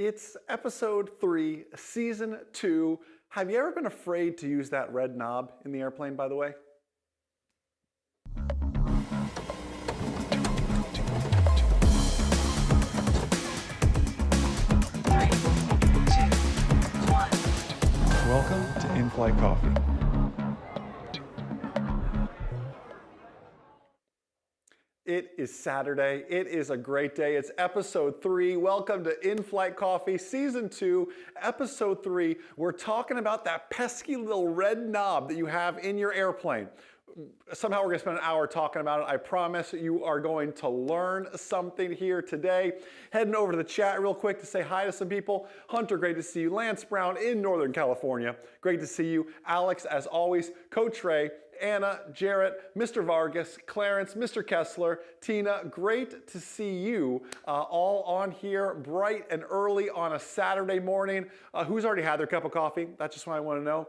It's episode 3, season 2. Have you ever been afraid to use that red knob in the airplane, by the way? Welcome to Inflight Coffee. It is Saturday. It is a great day. It's episode 3. Welcome to Inflight Coffee, season 2, episode 3. We're talking about that pesky little red knob that you have in your airplane. Somehow we're going to spend an hour talking about it. I promise you are going to learn something here today. Heading over to the chat real quick to say hi to some people. Hunter, great to see you. Lance Brown in Northern California, great to see you. Alex, as always. Coach Ray, Anna, Jarrett, Mr. Vargas, Clarence, Mr. Kessler, Tina, great to see you all on here bright and early on a Saturday morning. Who's already had their cup of coffee? That's just what I want to know.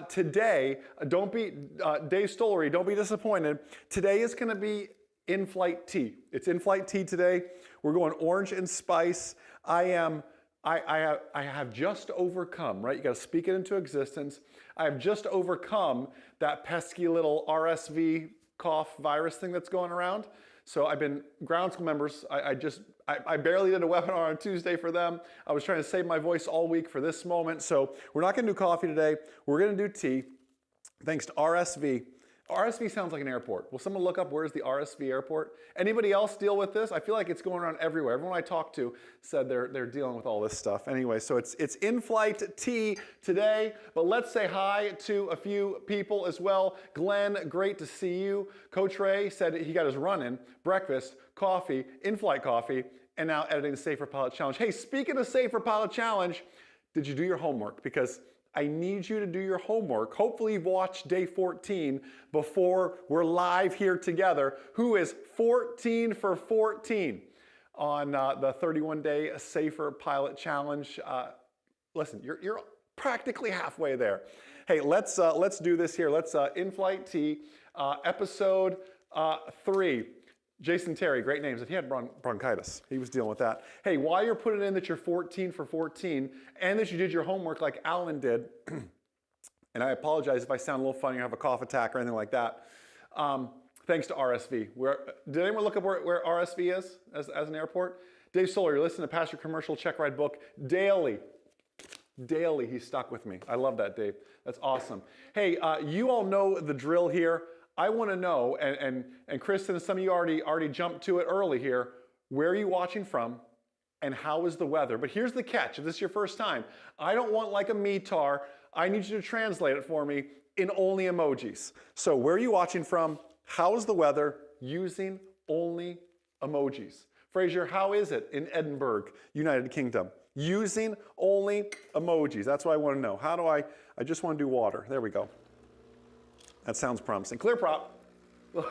Today, Dave Story, don't be disappointed. Today is going to be in-flight tea. It's in-flight tea today. We're going orange and spice. I have just overcome, right? You got to speak it into existence. I have just overcome that pesky little RSV cough virus thing that's going around. So I've been, ground school members, I barely did a webinar on Tuesday for them. I was trying to save my voice all week for this moment. So we're not going to do coffee today. We're going to do tea. Thanks to RSV. RSV sounds like an airport. Will someone look up where's the RSV airport? Anybody else deal with this? I feel like it's going around everywhere. Everyone I talked to said they're dealing with all this stuff. Anyway, so it's in-flight tea today, but let's say hi to a few people as well. Glenn, great to see you. Coach Ray said he got his run-in, breakfast, coffee, in-flight coffee, and now editing the Safer Pilot Challenge. Hey, speaking of Safer Pilot Challenge, did you do your homework? Because I need you to do your homework. Hopefully you've watched day 14 before we're live here together. Who is 14 for 14 on the 31-day Safer Pilot Challenge? Listen, you're practically halfway there. Hey, let's do this here. Let's in-flight tea, episode 3. Jason Terry, great names. If he had bronchitis, he was dealing with that. Hey, while you're putting in that you're 14 for 14 and that you did your homework like Alan did, and I apologize if I sound a little funny or have a cough attack or anything like that, thanks to RSV. Did anyone look up where RSV is as an airport? Dave Solar, you're listening to Pastor Commercial Check Ride Book daily. Daily, he's stuck with me. I love that, Dave. That's awesome. Hey, you all know the drill here. I want to know, and Kristen, some of you already jumped to it early here, where are you watching from and how is the weather? But here's the catch, if this is your first time, I don't want like a METAR, I need you to translate it for me in only emojis. So where are you watching from? How is the weather? Using only emojis. Fraser, how is it in Edinburgh, United Kingdom? Using only emojis. That's what I want to know. How do I just want to do water. There we go. That sounds promising. Clear prop. A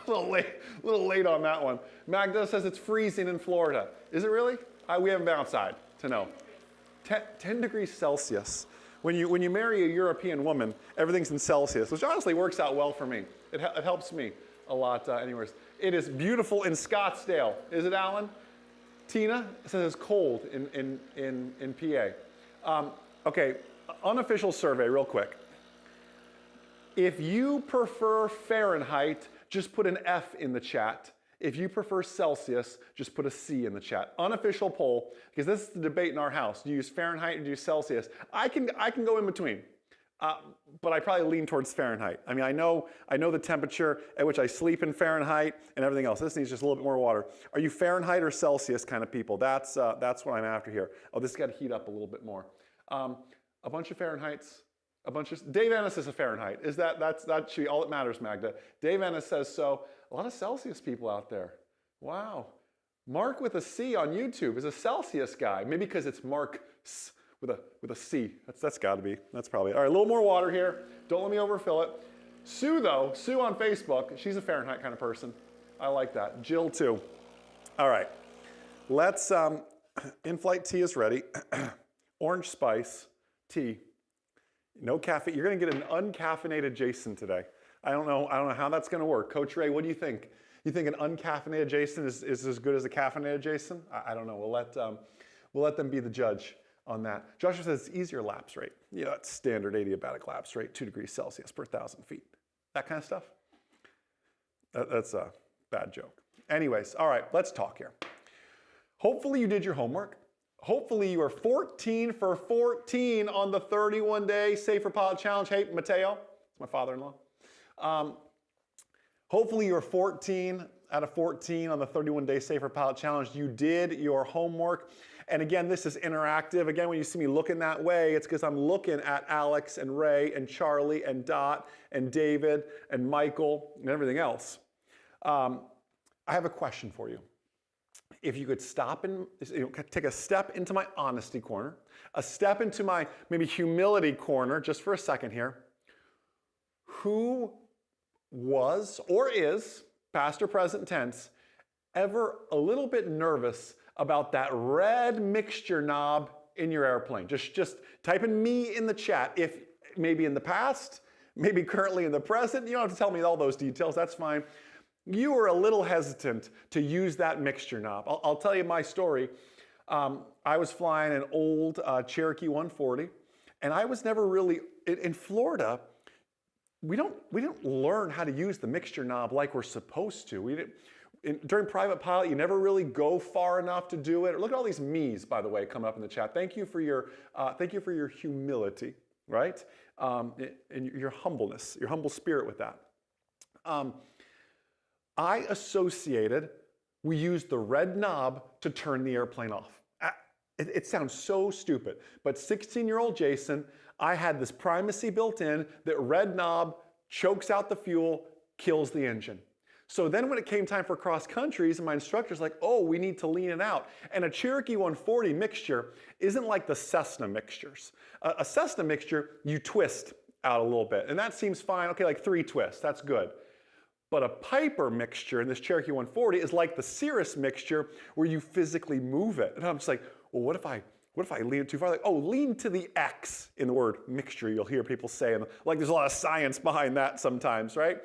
little late on that one. Magda says it's freezing in Florida. Is it really? We haven't been outside to know. 10 degrees Celsius. When you marry a European woman, everything's in Celsius, which honestly works out well for me. It helps me a lot anyways. It is beautiful in Scottsdale. Is it, Alan? Tina says it's cold in PA. Okay, unofficial survey real quick. If you prefer Fahrenheit, just put an F in the chat. If you prefer Celsius, just put a C in the chat. Unofficial poll, because this is the debate in our house. Do you use Fahrenheit or do you use Celsius? I can go in between, but I probably lean towards Fahrenheit. I mean, I know the temperature at which I sleep in Fahrenheit and everything else. This needs just a little bit more water. Are you Fahrenheit or Celsius kind of people? That's what I'm after here. Oh, this got to heat up a little bit more. A bunch of Fahrenheits. Dave Ennis is a Fahrenheit. That should be all that matters, Magda. Dave Ennis says so. A lot of Celsius people out there. Wow. Mark with a C on YouTube is a Celsius guy. Maybe because it's Mark with a C. That's got to be. That's probably. All right, a little more water here. Don't let me overfill it. Sue on Facebook, she's a Fahrenheit kind of person. I like that. Jill too. All right. Let's, in-flight tea is ready. Orange spice tea. No caffeine. You're going to get an uncaffeinated Jason today. I don't know how that's going to work. Coach Ray, what do you think? You think an uncaffeinated Jason is as good as a caffeinated Jason? I don't know. We'll let them be the judge on that. Joshua says it's easier lapse rate. Yeah, that's standard adiabatic lapse rate, 2 degrees Celsius per 1,000 feet. That kind of stuff. That's a bad joke. Anyways, all right, let's talk here. Hopefully you did your homework. Hopefully you are 14 for 14 on the 31-day Safer Pilot Challenge. Hey, Mateo, it's my father-in-law. Hopefully you're 14 out of 14 on the 31-day Safer Pilot Challenge. You did your homework. And again, this is interactive. Again, when you see me looking that way, it's because I'm looking at Alex and Ray and Charlie and Dot and David and Michael and everything else. I have a question for you. If you could stop and take a step into my honesty corner, a step into my maybe humility corner, just for a second here. Who was or is, past or present tense, ever a little bit nervous about that red mixture knob in your airplane? Just type in me in the chat. If maybe in the past, maybe currently in the present, you don't have to tell me all those details, that's fine. You were a little hesitant to use that mixture knob. I'll tell you my story. I was flying an old Cherokee 140, and I was never really, in Florida, we don't learn how to use the mixture knob like we're supposed to. During private pilot, you never really go far enough to do it. Look at all these me's, by the way, coming up in the chat. Thank you for your humility, right? And your humbleness, your humble spirit with that. I associated we used the red knob to turn the airplane off. It sounds so stupid, but 16-year-old Jason, I had this primacy built in that red knob chokes out the fuel, kills the engine. So then when it came time for cross countries, my instructor's like, oh, we need to lean it out. And a Cherokee 140 mixture isn't like the Cessna mixtures. A Cessna mixture, you twist out a little bit, and that seems fine. Okay, like 3 twists, that's good. But a Piper mixture in this Cherokee 140 is like the Cirrus mixture where you physically move it. And I'm just like, well, what if I lean it too far? Like, oh, lean to the X in the word mixture, you'll hear people say. And like there's a lot of science behind that sometimes, right?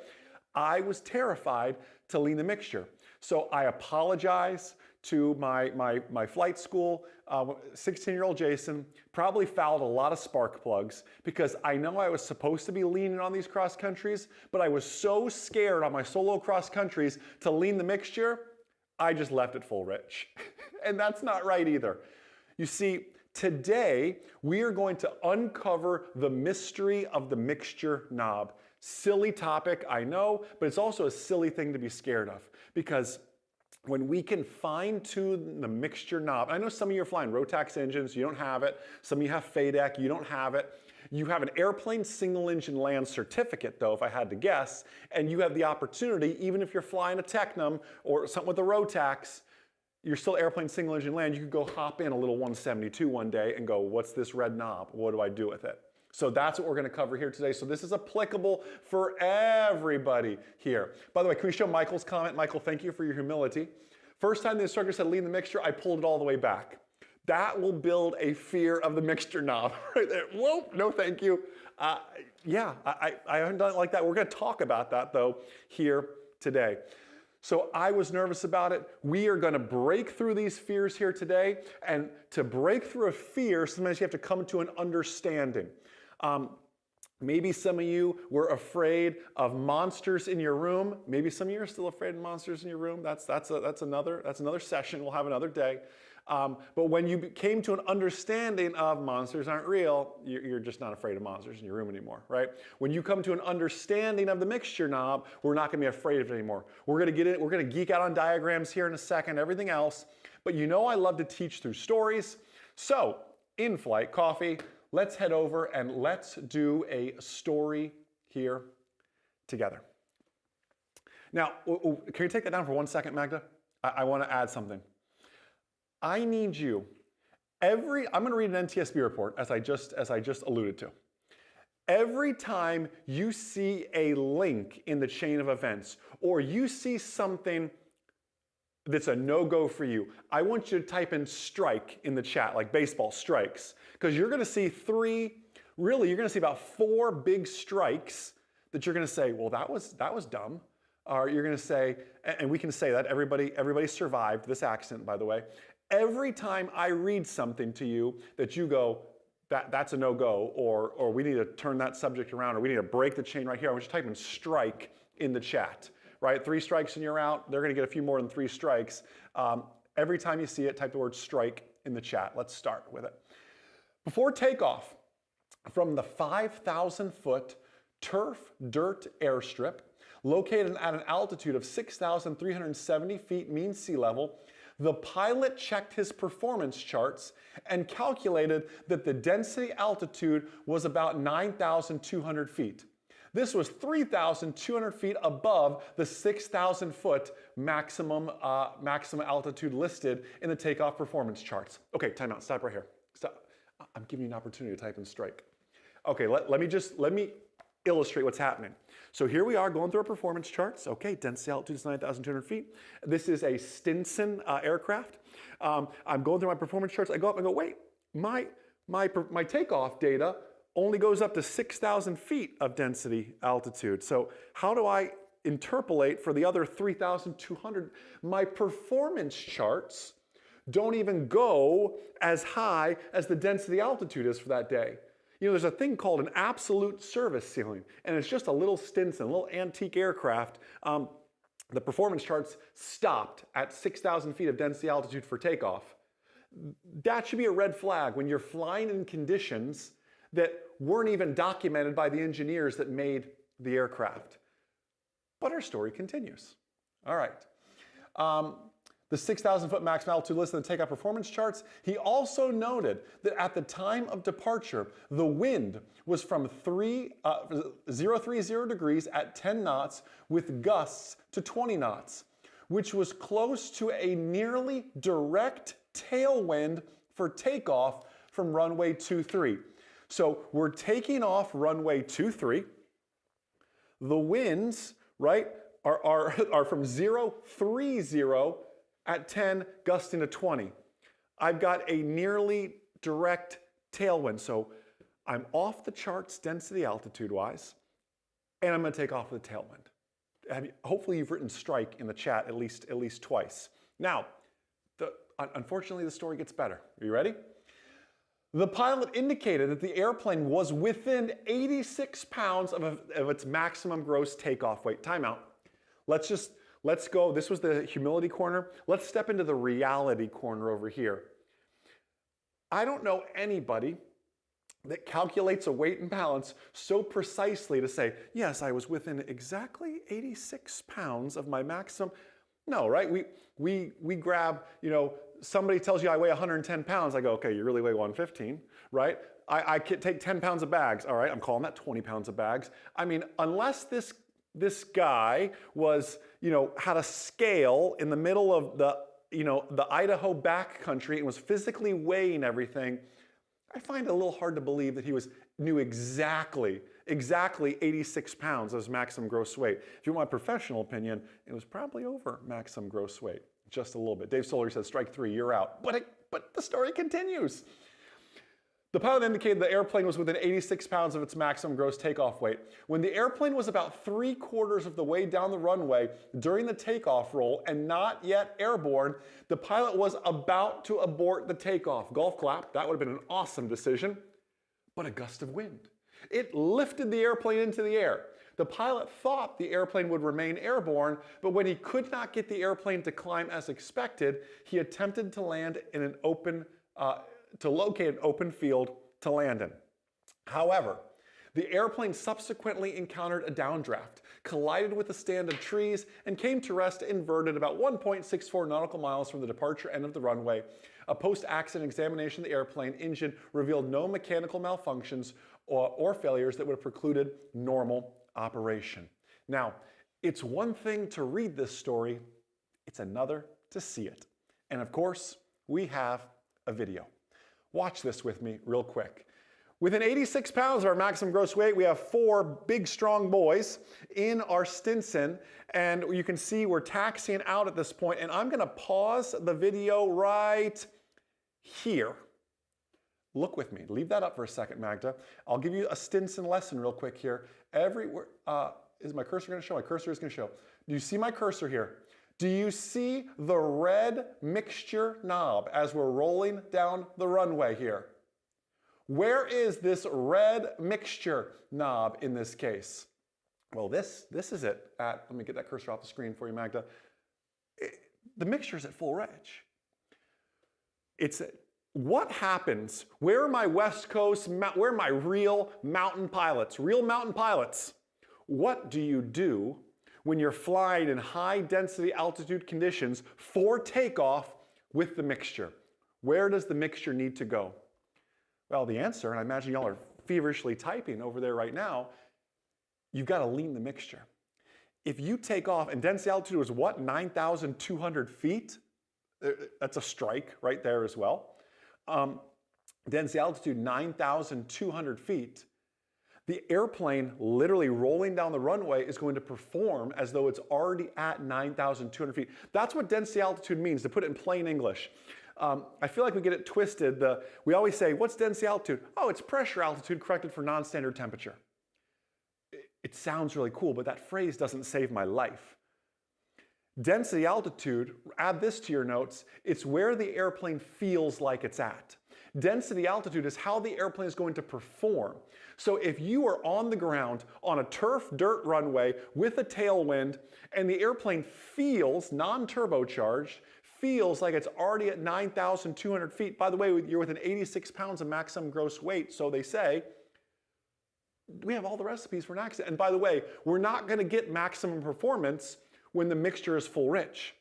I was terrified to lean the mixture. So I apologize to my flight school. 16-year-old Jason probably fouled a lot of spark plugs because I know I was supposed to be leaning on these cross countries, but I was so scared on my solo cross countries to lean the mixture, I just left it full rich. And that's not right either. You see, today we are going to uncover the mystery of the mixture knob. Silly topic, I know, but it's also a silly thing to be scared of because when we can fine-tune the mixture knob, I know some of you are flying Rotax engines, you don't have it. Some of you have FADEC, you don't have it. You have an airplane single-engine land certificate, though, if I had to guess, and you have the opportunity, even if you're flying a Tecnam or something with a Rotax, you're still airplane single-engine land, you could go hop in a little 172 one day and go, what's this red knob? What do I do with it? So that's what we're going to cover here today. So this is applicable for everybody here. By the way, can we show Michael's comment? Michael, thank you for your humility. First time the instructor said lean the mixture, I pulled it all the way back. That will build a fear of the mixture knob right there. Whoa, no thank you. Yeah, I haven't done it like that. We're going to talk about that though here today. So I was nervous about it. We are going to break through these fears here today. And to break through a fear, sometimes you have to come to an understanding. Maybe some of you were afraid of monsters in your room. Maybe some of you are still afraid of monsters in your room. That's another session. We'll have another day. But when you came to an understanding of monsters aren't real, you're just not afraid of monsters in your room anymore, right? When you come to an understanding of the mixture knob, we're not going to be afraid of it anymore. We're going to get in. We're going to geek out on diagrams here in a second, everything else. But you know I love to teach through stories. So, in-flight coffee. Let's head over and let's do a story here together. Now, can you take that down for 1 second, Magda? I want to add something. I need you, I'm going to read an NTSB report, as I just alluded to. Every time you see a link in the chain of events, or you see something that's a no-go for you, I want you to type in strike in the chat, like baseball strikes, because you're going to see you're going to see about 4 big strikes that you're going to say, well, that was dumb. Or you're going to say, and we can say that everybody survived this accident, by the way. Every time I read something to you that you go, that's a no-go, or we need to turn that subject around, or we need to break the chain right here, I want you to type in strike in the chat, right? 3 strikes and you're out. They're going to get a few more than 3 strikes. Every time you see it, type the word strike in the chat. Let's start with it. Before takeoff, from the 5,000-foot turf dirt airstrip, located at an altitude of 6,370 feet mean sea level, the pilot checked his performance charts and calculated that the density altitude was about 9,200 feet. This was 3,200 feet above the 6,000-foot maximum altitude listed in the takeoff performance charts. Okay, time out. Stop right here. Stop. I'm giving you an opportunity to type in strike. Okay, let me illustrate what's happening. So here we are going through our performance charts. Okay, density altitude is 9,200 feet. This is a Stinson aircraft. I'm going through my performance charts. I go up and go, wait, my takeoff data only goes up to 6,000 feet of density altitude. So how do I interpolate for the other 3,200? My performance charts don't even go as high as the density altitude is for that day. You know, there's a thing called an absolute service ceiling, and it's just a little Stinson, a little antique aircraft. The performance charts stopped at 6,000 feet of density altitude for takeoff. That should be a red flag when you're flying in conditions that weren't even documented by the engineers that made the aircraft. But our story continues. All right. The 6,000-foot maximum altitude listed in the takeoff performance charts. He also noted that at the time of departure, the wind was from 030 degrees at 10 knots with gusts to 20 knots, which was close to a nearly direct tailwind for takeoff from runway 23. So we're taking off runway 23. The winds, right, are from 030 at 10, gusting to 20. I've got a nearly direct tailwind. So I'm off the charts density altitude-wise, and I'm going to take off with a tailwind. Hopefully you've written strike in the chat at least twice. Now, unfortunately, the story gets better. Are you ready? The pilot indicated that the airplane was within 86 pounds of its maximum gross takeoff weight. Timeout. Let's go. This was the humility corner. Let's step into the reality corner over here. I don't know anybody that calculates a weight and balance so precisely to say, yes, I was within exactly 86 pounds of my maximum. No, right? We grab, you know, somebody tells you I weigh 110 pounds. I go, okay, you really weigh 115, right? I can take 10 pounds of bags. All right, I'm calling that 20 pounds of bags. I mean, unless this guy was, you know, had a scale in the middle of the Idaho backcountry and was physically weighing everything, I find it a little hard to believe that he knew exactly 86 pounds as maximum gross weight. If you want my professional opinion, it was probably over maximum gross weight, just a little bit. Dave Soler says, strike 3, you're out. But the story continues. The pilot indicated the airplane was within 86 pounds of its maximum gross takeoff weight. When the airplane was about 3/4 of the way down the runway during the takeoff roll and not yet airborne, the pilot was about to abort the takeoff. Golf clap, that would have been an awesome decision, but a gust of wind. It lifted the airplane into the air. The pilot thought the airplane would remain airborne, but when he could not get the airplane to climb as expected, he attempted to land in an locate an open field to land in. However, the airplane subsequently encountered a downdraft, collided with a stand of trees, and came to rest inverted about 1.64 nautical miles from the departure end of the runway. A post-accident examination of the airplane engine revealed no mechanical malfunctions or failures that would have precluded normal operation. Now, it's one thing to read this story, it's another to see it. And of course, we have a video. Watch this with me real quick. Within 86 pounds of our maximum gross weight, we have 4 big, strong boys in our Stinson, and you can see we're taxiing out at this point, and I'm going to pause the video right here. Look with me. Leave that up for a second, Magda. I'll give you a Stinson lesson real quick here. Is my cursor going to show? My cursor is going to show. Do you see my cursor here? Do you see the red mixture knob as we're rolling down the runway here? Where is this red mixture knob in this case? Well, this is it at, let me get that cursor off the screen for you, Magda. The mixture's at full reg. What happens? Where are my West Coast, where are my real mountain pilots? Real mountain pilots. What do you do when you're flying in high density altitude conditions for takeoff with the mixture? Where does the mixture need to go? Well, the answer, and I imagine y'all are feverishly typing over there right now, you've got to lean the mixture. If you take off, and density altitude was what, 9,200 feet? That's a strike right there as well. Density altitude, 9,200 feet. The airplane literally rolling down the runway is going to perform as though it's already at 9,200 feet. That's what density altitude means, to put it in plain English. I feel like we get it twisted. We always say, what's density altitude? Oh, it's pressure altitude corrected for non-standard temperature. It sounds really cool, but that phrase doesn't save my life. Density altitude, add this to your notes, it's where the airplane feels like it's at. Density altitude is how the airplane is going to perform. So if you are on the ground on a turf dirt runway with a tailwind and the airplane feels, non-turbocharged, feels like it's already at 9,200 feet, by the way, you're within 86 pounds of maximum gross weight, so they say, we have all the recipes for an accident. And by the way, we're not going to get maximum performance when the mixture is full rich.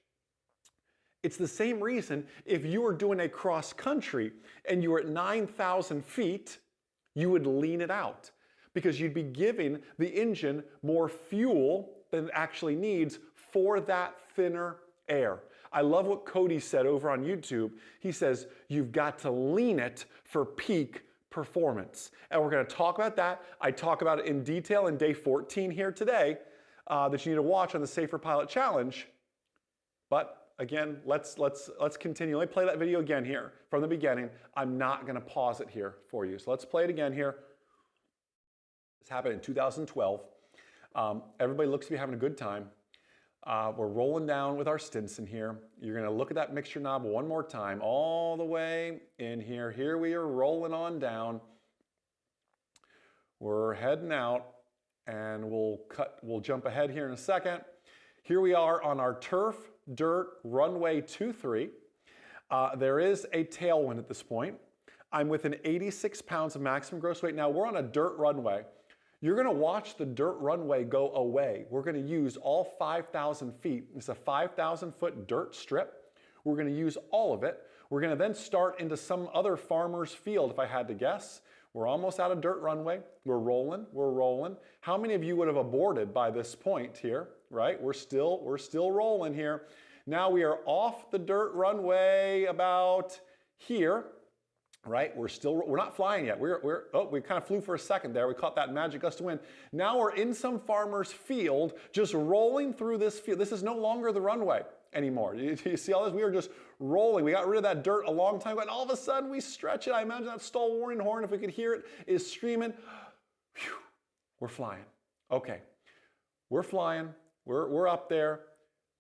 It's the same reason if you were doing a cross country and you were at 9,000 feet, you would lean it out because you'd be giving the engine more fuel than it actually needs for that thinner air. I love what Cody said over on YouTube. He says, you've got to lean it for peak performance. And we're going to talk about that. I talk about it in detail in day 14 here today that you need to watch on the Safer Pilot Challenge. But again, let's continue. Let me play that video again here from the beginning. I'm not going to pause it here for you. So let's play it again here. This happened in 2012. Everybody looks to be having a good time. We're rolling down with our Stinson here. You're going to look at that mixture knob one more time, all the way in here. Here we are rolling on down. We're heading out, and we'll jump ahead here in a second. Here we are on our turf dirt runway 23. There is a tailwind at this point. I'm within 86 pounds of maximum gross weight. Now we're on a dirt runway. You're going to watch the dirt runway go away. We're going to use all 5,000 feet. It's a 5,000 foot dirt strip. We're going to use all of it. We're going to then start into some other farmer's field, if I had to guess. We're almost out of dirt runway. We're rolling, we're rolling. How many of you would have aborted by this point here, right? We're still rolling here. Now we are off the dirt runway about here. Right, we're not flying yet. We kind of flew for a second there. We caught that magic gust of wind. Now we're in some farmer's field, just rolling through this field. This is no longer the runway anymore. You see all this? We are just rolling. We got rid of that dirt a long time ago, and all of a sudden we stretch it. I imagine that stall warning horn, if we could hear it, is screaming. Whew, we're flying. Okay, we're flying. We're up there.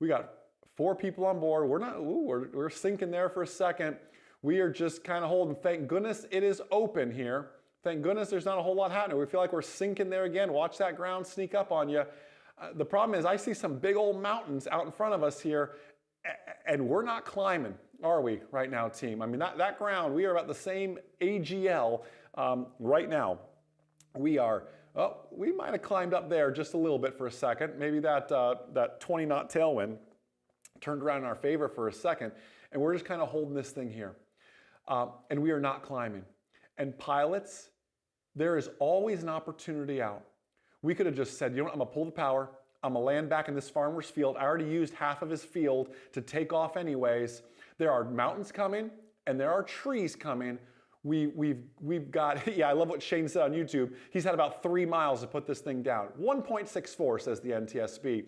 We got 4 people on board. We're sinking there for a second. We are just kind of holding. Thank goodness it is open here. Thank goodness there's not a whole lot happening. We feel like we're sinking there again. Watch that ground sneak up on you. The problem is I see some big old mountains out in front of us here, and we're not climbing, are we, right now, team? I mean, that ground, we are about the same AGL right now. We might have climbed up there just a little bit for a second. Maybe that 20-knot tailwind turned around in our favor for a second, and we're just kind of holding this thing here. And we are not climbing. And pilots, there is always an opportunity out. We could have just said, you know what, I'm going to pull the power. I'm going to land back in this farmer's field. I already used half of his field to take off anyways. There are mountains coming, and there are trees coming. We've got, yeah, I love what Shane said on YouTube. He's had about 3 miles to put this thing down. 1.64 says the NTSB.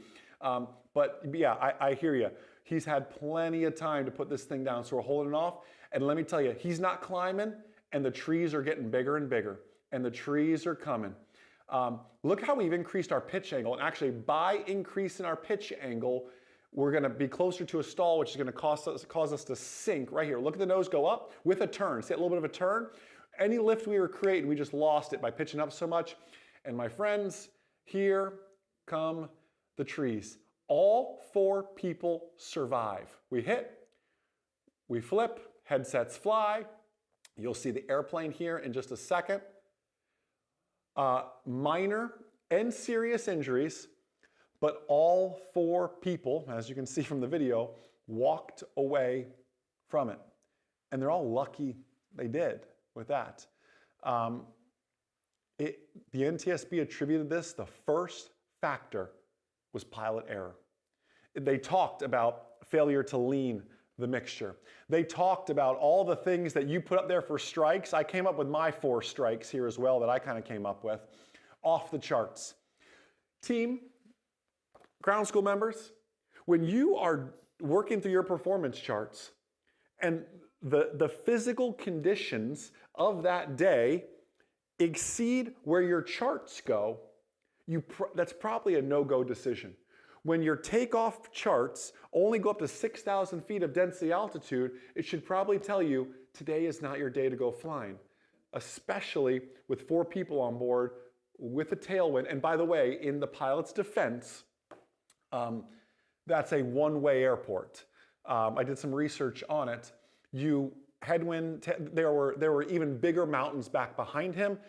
But yeah, I hear you. He's had plenty of time to put this thing down, so we're holding it off. And let me tell you, he's not climbing, and the trees are getting bigger and bigger, and the trees are coming. Look how we've increased our pitch angle, and actually by increasing our pitch angle, we're going to be closer to a stall, which is going to cause us to sink right here. Look at the nose go up with a turn. See that little bit of a turn? Any lift we were creating, we just lost it by pitching up so much. And my friends, here come the trees. All 4 people survive. We hit, we flip, headsets fly. You'll see the airplane here in just a second. Minor and serious injuries, but all 4 people, as you can see from the video, walked away from it. And they're all lucky they did with that. The NTSB attributed this, the first factor was pilot error. They talked about failure to lean the mixture. They talked about all the things that you put up there for strikes. I came up with my 4 strikes here as well that I kind of came up with. Off the charts. Team, ground school members, when you are working through your performance charts and the physical conditions of that day exceed where your charts go, that's probably a no-go decision. When your takeoff charts only go up to 6,000 feet of density altitude, it should probably tell you today is not your day to go flying, especially with 4 people on board with a tailwind. And by the way, in the pilot's defense, that's a one-way airport. I did some research on it. Headwind, there were even bigger mountains back behind him.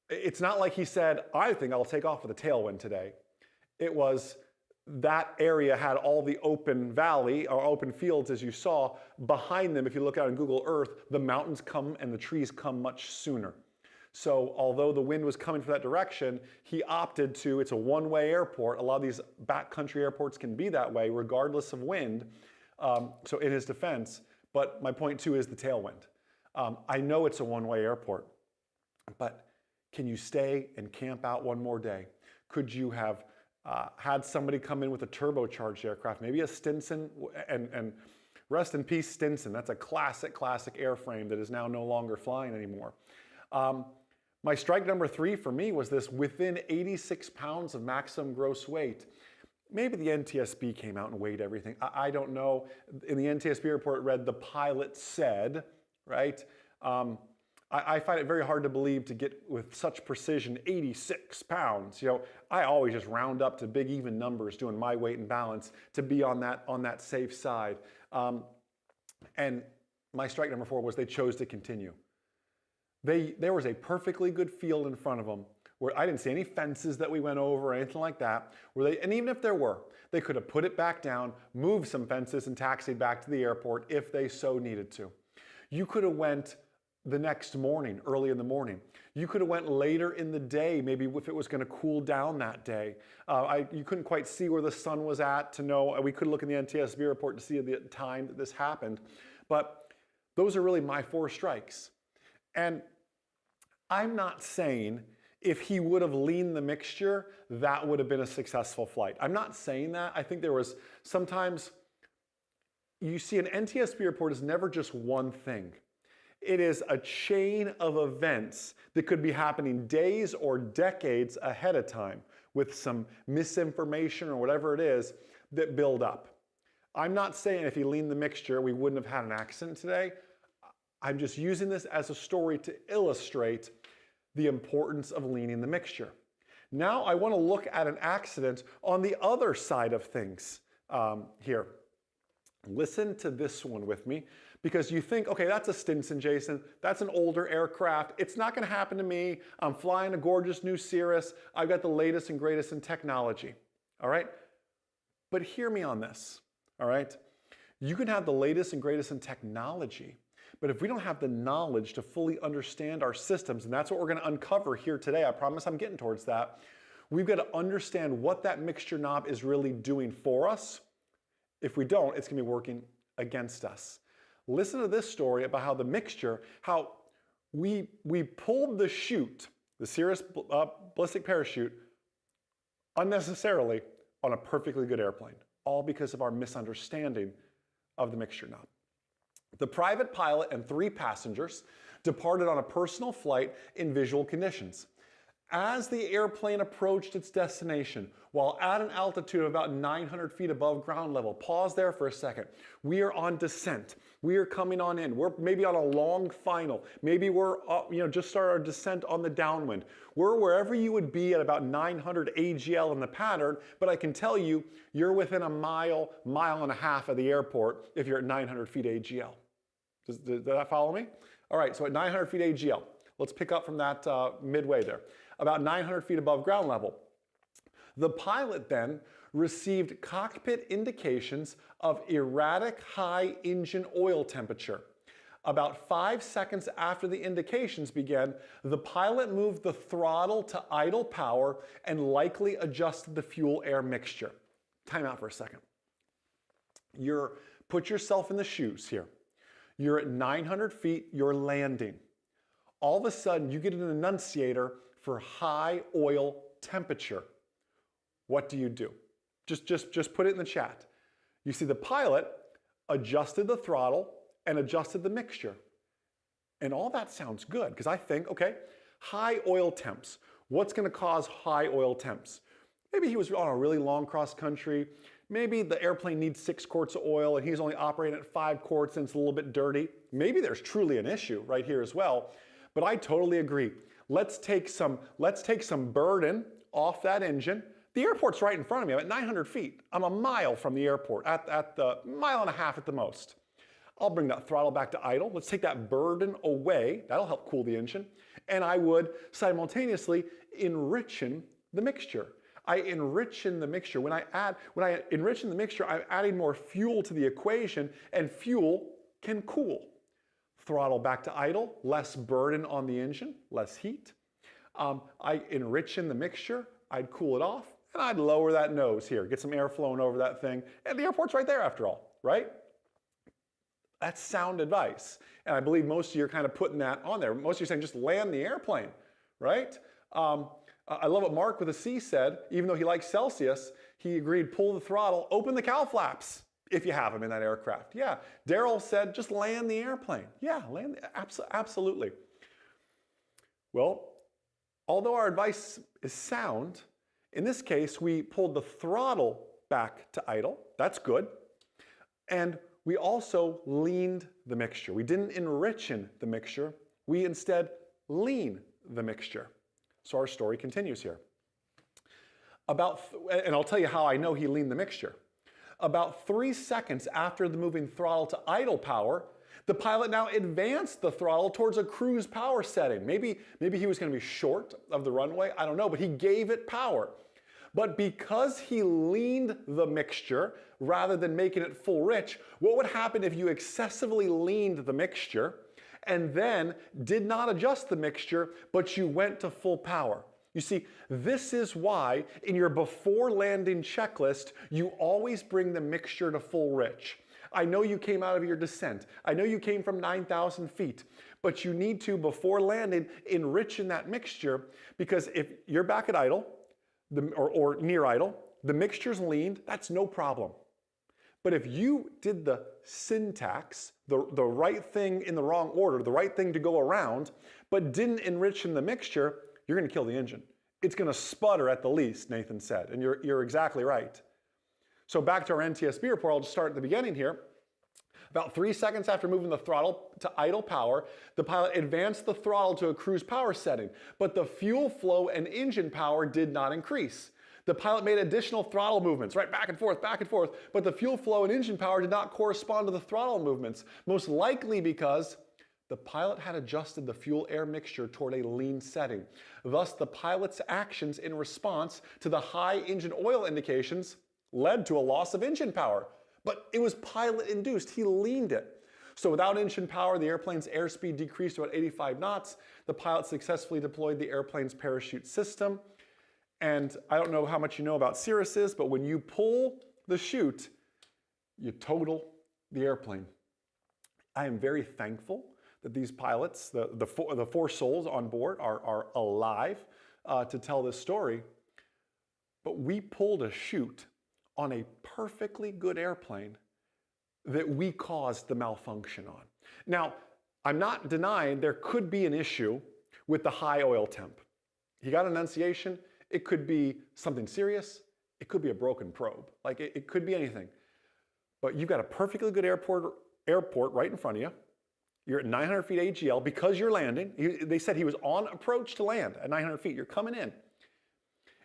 It's not like he said, I think I'll take off with a tailwind today. It was that area had all the open valley or open fields, as you saw. Behind them, if you look out on Google Earth, the mountains come and the trees come much sooner. So although the wind was coming from that direction, he opted to, it's a one-way airport. A lot of these backcountry airports can be that way regardless of wind. So in his defense, but my point too is the tailwind. I know it's a one-way airport, but can you stay and camp out one more day? Could you have had somebody come in with a turbocharged aircraft, maybe a Stinson, and rest in peace Stinson. That's a classic airframe that is now no longer flying anymore. My strike number 3 for me was this within 86 pounds of maximum gross weight. Maybe the NTSB came out and weighed everything. I don't know. In the NTSB report, it read the pilot said, right? I find it very hard to believe to get with such precision 86 pounds. You know, I always just round up to big even numbers doing my weight and balance to be on that safe side. And my strike number 4 was they chose to continue. There was a perfectly good field in front of them where I didn't see any fences that we went over or anything like that. And even if there were, they could have put it back down, moved some fences and taxied back to the airport if they so needed to. You could have went the next morning, early in the morning. You could have went later in the day, maybe if it was going to cool down that day. You couldn't quite see where the sun was at to know. We could look in the NTSB report to see the time that this happened. But those are really my 4 strikes. And I'm not saying if he would have leaned the mixture, that would have been a successful flight. I'm not saying that. I think there was sometimes, you see an NTSB report is never just one thing. It is a chain of events that could be happening days or decades ahead of time with some misinformation or whatever it is that build up. I'm not saying if he leaned the mixture, we wouldn't have had an accident today. I'm just using this as a story to illustrate the importance of leaning the mixture. Now I want to look at an accident on the other side of things here. Listen to this one with me, because you think, okay, that's a Stinson, Jason. That's an older aircraft. It's not going to happen to me. I'm flying a gorgeous new Cirrus. I've got the latest and greatest in technology. All right? But hear me on this. All right? You can have the latest and greatest in technology, but if we don't have the knowledge to fully understand our systems, and that's what we're going to uncover here today, I promise I'm getting towards that, we've got to understand what that mixture knob is really doing for us. If we don't, it's going to be working against us. Listen to this story about how the mixture, how we pulled the chute, the Cirrus ballistic parachute, unnecessarily on a perfectly good airplane, all because of our misunderstanding of the mixture knob. The private pilot and 3 passengers departed on a personal flight in visual conditions. As the airplane approached its destination, while at an altitude of about 900 feet above ground level, pause there for a second. We are on descent. We are coming on in. We're maybe on a long final. Maybe we're just started our descent on the downwind. We're wherever you would be at about 900 AGL in the pattern, but I can tell you, you're within a mile, mile and a half of the airport if you're at 900 feet AGL. Does that follow me? All right, so at 900 feet AGL, let's pick up from that midway there. About 900 feet above ground level. The pilot then received cockpit indications of erratic high engine oil temperature. About 5 seconds after the indications began, the pilot moved the throttle to idle power and likely adjusted the fuel-air mixture. Time out for a second. Put yourself in the shoes here. You're at 900 feet, you're landing. All of a sudden, you get an annunciator for high oil temperature. What do? Just put it in the chat. You see the pilot adjusted the throttle and adjusted the mixture. And all that sounds good because I think, okay, high oil temps. What's going to cause high oil temps? Maybe he was on a really long cross country. Maybe the airplane needs 6 quarts of oil and he's only operating at 5 quarts and it's a little bit dirty. Maybe there's truly an issue right here as well. But I totally agree. Let's take some burden off that engine. The airport's right in front of me. I'm at 900 feet. I'm a mile from the airport, at the mile and a half at the most. I'll bring that throttle back to idle. Let's take that burden away. That'll help cool the engine. And I would simultaneously enrichen the mixture. I enrichen the mixture. When I enrichen the mixture, I'm adding more fuel to the equation, and fuel can cool. Throttle back to idle, less burden on the engine, less heat. I enrichen the mixture, I'd cool it off, and I'd lower that nose here, get some air flowing over that thing, and the airport's right there after all, right? That's sound advice. And I believe most of you are kind of putting that on there. Most of you are saying just land the airplane, right? I love what Mark with a C said. Even though he likes Celsius, he agreed, pull the throttle, open the cowl flaps if you have them in that aircraft. Yeah, Daryl said just land the airplane. Yeah, absolutely. Well, although our advice is sound, in this case, we pulled the throttle back to idle. That's good. And we also leaned the mixture. We didn't enrichen the mixture. We instead lean the mixture. So our story continues here. And I'll tell you how I know he leaned the mixture. About 3 seconds after the moving throttle to idle power, the pilot now advanced the throttle towards a cruise power setting. Maybe he was going to be short of the runway, I don't know, but he gave it power. But because he leaned the mixture rather than making it full rich, what would happen if you excessively leaned the mixture and then did not adjust the mixture, but you went to full power? You see, this is why in your before landing checklist, you always bring the mixture to full rich. I know you came out of your descent. I know you came from 9,000 feet, but you need to, before landing, enrich in that mixture, because if you're back at idle, or near idle, the mixture's leaned, that's no problem. But if you did the syntax, the right thing in the wrong order, the right thing to go around, but didn't enrich in the mixture, you're going to kill the engine. It's going to sputter at the least, Nathan said, and you're exactly right. So back to our NTSB report, I'll just start at the beginning here. About 3 seconds after moving the throttle to idle power, the pilot advanced the throttle to a cruise power setting, but the fuel flow and engine power did not increase. The pilot made additional throttle movements, right, back and forth, but the fuel flow and engine power did not correspond to the throttle movements, most likely because the pilot had adjusted the fuel-air mixture toward a lean setting. Thus, the pilot's actions in response to the high engine oil indications led to a loss of engine power. But it was pilot-induced. He leaned it. So without engine power, the airplane's airspeed decreased to about 85 knots. The pilot successfully deployed the airplane's parachute system. And I don't know how much you know about Cirruses, but when you pull the chute, you total the airplane. I am very thankful that these pilots, the four souls on board, are alive to tell this story. But we pulled a chute on a perfectly good airplane that we caused the malfunction on. Now, I'm not denying there could be an issue with the high oil temp. He got enunciation. It could be something serious. It could be a broken probe. Like it could be anything. But you've got a perfectly good airport right in front of you. You're at 900 feet AGL because you're landing. They said he was on approach to land at 900 feet. You're coming in.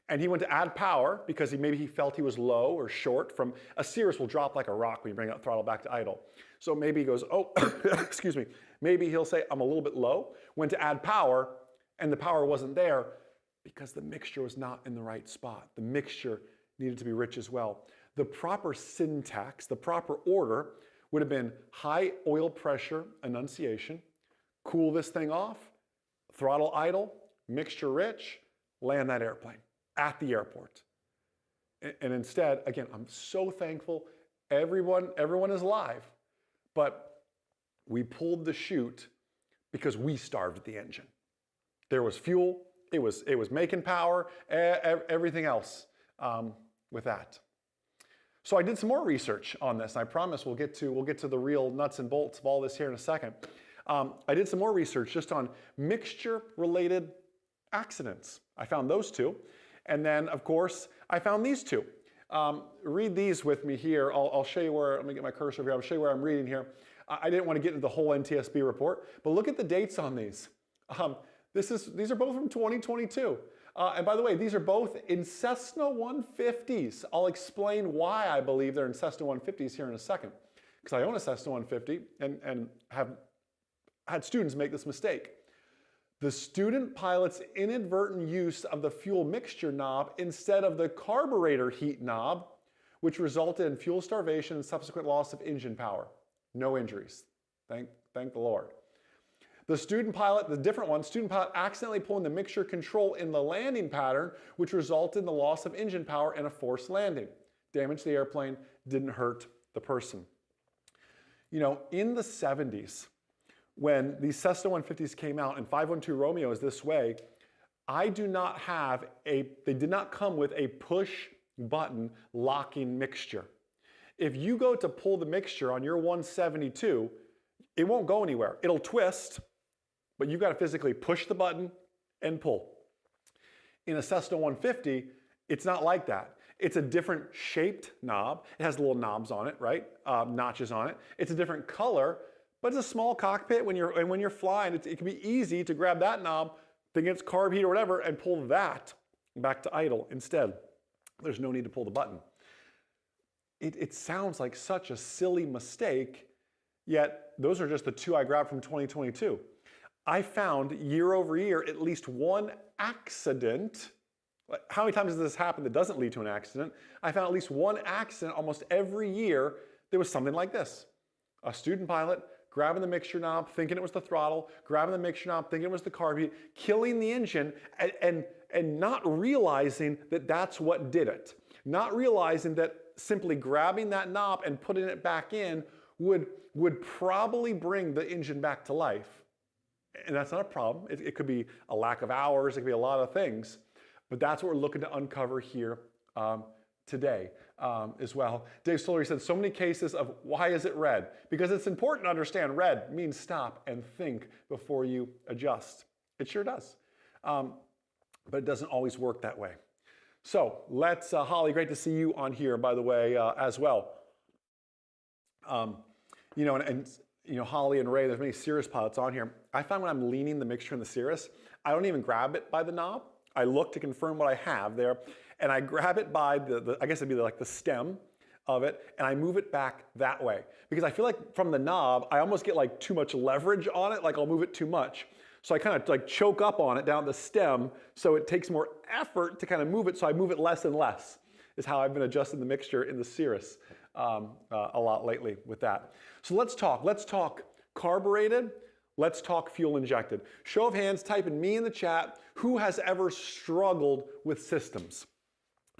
And he went to add power because maybe he felt he was low or short from, a cirrus will drop like a rock when you bring out throttle back to idle. So maybe he goes, oh, excuse me. Maybe he'll say, I'm a little bit low. Went to add power and the power wasn't there because the mixture was not in the right spot. The mixture needed to be rich as well. The proper syntax, the proper order would have been high oil pressure enunciation, cool this thing off, throttle idle, mixture rich, land that airplane at the airport. And instead, again, I'm so thankful everyone is alive, but we pulled the chute because we starved the engine. There was fuel, it was making power, everything else with that. So I did some more research on this, and I promise we'll get to the real nuts and bolts of all this here in a second. I did some more research just on mixture-related accidents. I found those two, and then of course I found these two. Read these with me here. I'll show you where. Let me get my cursor here. I'll show you where I'm reading here. I didn't want to get into the whole NTSB report, but look at the dates on these. These are both from 2022. And by the way, these are both in Cessna 150s. I'll explain why I believe they're in Cessna 150s here in a second. Because I own a Cessna 150 and have had students make this mistake. The student pilot's inadvertent use of the fuel mixture knob instead of the carburetor heat knob, which resulted in fuel starvation and subsequent loss of engine power. No injuries. Thank the Lord. The student pilot, the different one, student pilot accidentally pulling the mixture control in the landing pattern, which resulted in the loss of engine power and a forced landing. Damaged the airplane, didn't hurt the person. You know, in the 70s, when these Cessna 150s came out and 512 Romeo is this way, they did not come with a push button locking mixture. If you go to pull the mixture on your 172, it won't go anywhere. It'll twist, but you've got to physically push the button and pull. In a Cessna 150, it's not like that. It's a different shaped knob. It has little knobs on it, right? Notches on it. It's a different color, but it's a small cockpit. When you're flying, it can be easy to grab that knob, think it's carb heat or whatever, and pull that back to idle instead. There's no need to pull the button. It sounds like such a silly mistake, yet those are just the two I grabbed from 2022. I found year over year at least one accident. How many times has this happened that doesn't lead to an accident? I found at least one accident almost every year. There was something like this. A student pilot grabbing the mixture knob, thinking it was the throttle, grabbing the mixture knob, thinking it was the carb heat, killing the engine, and not realizing that that's what did it. Not realizing that simply grabbing that knob and putting it back in would probably bring the engine back to life. And that's not a problem. It could be a lack of hours. It could be a lot of things. But that's what we're looking to uncover here today as well. Dave Story said, so many cases of why is it red? Because it's important to understand red means stop and think before you adjust. It sure does. But it doesn't always work that way. So let's, Holly, great to see you on here, by the way, as well. You know, Holly and Ray, there's many Cirrus pilots on here. I find when I'm leaning the mixture in the Cirrus, I don't even grab it by the knob. I look to confirm what I have there, and I grab it by I guess it'd be like the stem of it, and I move it back that way. Because I feel like from the knob, I almost get like too much leverage on it, like I'll move it too much. So I kind of like choke up on it down at the stem, so it takes more effort to kind of move it, so I move it less and less, is how I've been adjusting the mixture in the Cirrus a lot lately with that. So let's talk carbureted, let's talk fuel injected. Show of hands, type in me in the chat, who has ever struggled with systems?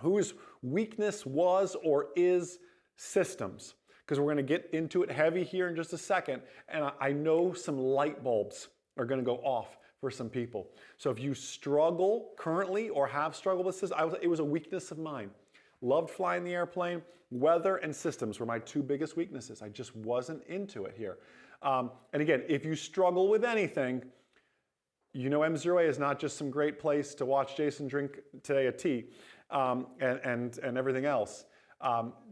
Whose weakness was or is systems? Because we're going to get into it heavy here in just a second, and I know some light bulbs are going to go off for some people. So if you struggle currently or have struggled with systems, it was a weakness of mine. Loved flying the airplane. Weather and systems were my two biggest weaknesses. I just wasn't into it here. And again, if you struggle with anything, You know M0A is not just some great place to watch Jason drink today a tea and everything else.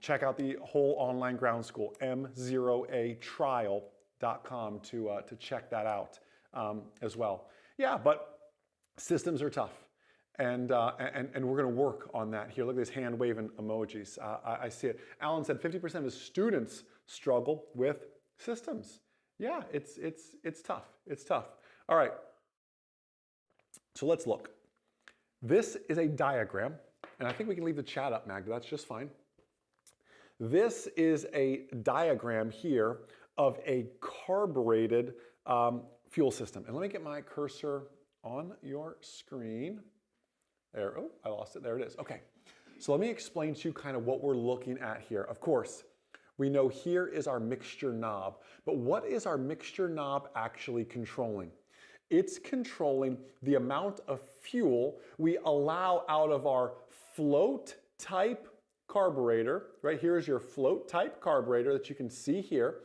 Check out the whole online ground school, m0atrial.com to check that out as well. Yeah, but systems are tough. And we're going to work on that here. Look at these hand waving emojis. I see it. Alan said 50% of his students struggle with systems. Yeah, it's tough. It's tough. All right. So let's look. This is a diagram, and I think we can leave the chat up, Magda. That's just fine. This is a diagram here of a carbureted fuel system. And let me get my cursor on your screen. There, oh, I lost it. There it is. Okay, so let me explain to you kind of what we're looking at here. Of course, we know here is our mixture knob, but what is our mixture knob actually controlling? It's controlling the amount of fuel we allow out of our float type carburetor. Right here is your float type carburetor that you can see here.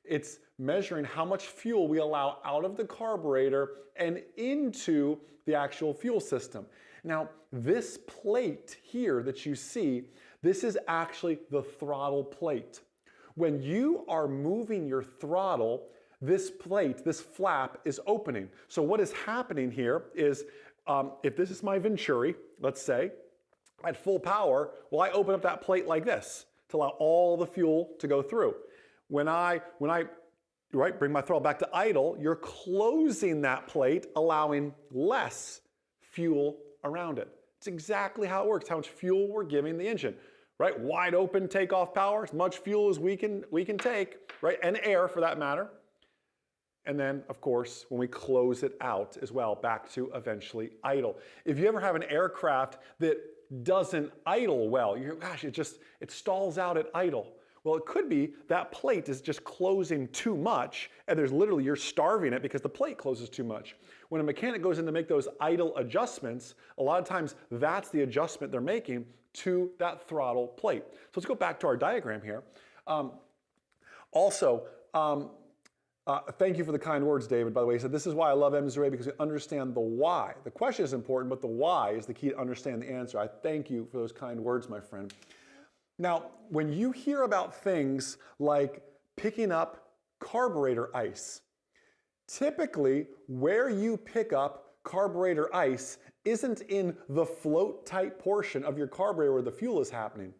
It's measuring how much fuel we allow out of the carburetor and into the actual fuel system. Now, this plate here that you see, this is actually the throttle plate. When you are moving your throttle, this plate, this flap is opening. So what is happening here is, if this is my Venturi, let's say, at full power, well, I open up that plate like this to allow all the fuel to go through. When I bring my throttle back to idle, you're closing that plate, allowing less fuel around it. It's exactly how it works, how much fuel we're giving the engine, right? Wide open takeoff power, as much fuel as we can take, right? And air for that matter. And then, of course, when we close it out as well, back to eventually idle. If you ever have an aircraft that doesn't idle well, you go, gosh, it stalls out at idle. Well, it could be that plate is just closing too much, and you're starving it because the plate closes too much. When a mechanic goes in to make those idle adjustments, a lot of times that's the adjustment they're making to that throttle plate. So let's go back to our diagram here. Thank you for the kind words, David, by the way. He said, this is why I love M0A, because we understand the why. The question is important, but the why is the key to understand the answer. I thank you for those kind words, my friend. Now, when you hear about things like picking up carburetor ice, typically where you pick up carburetor ice isn't in the float type portion of your carburetor where the fuel is happening.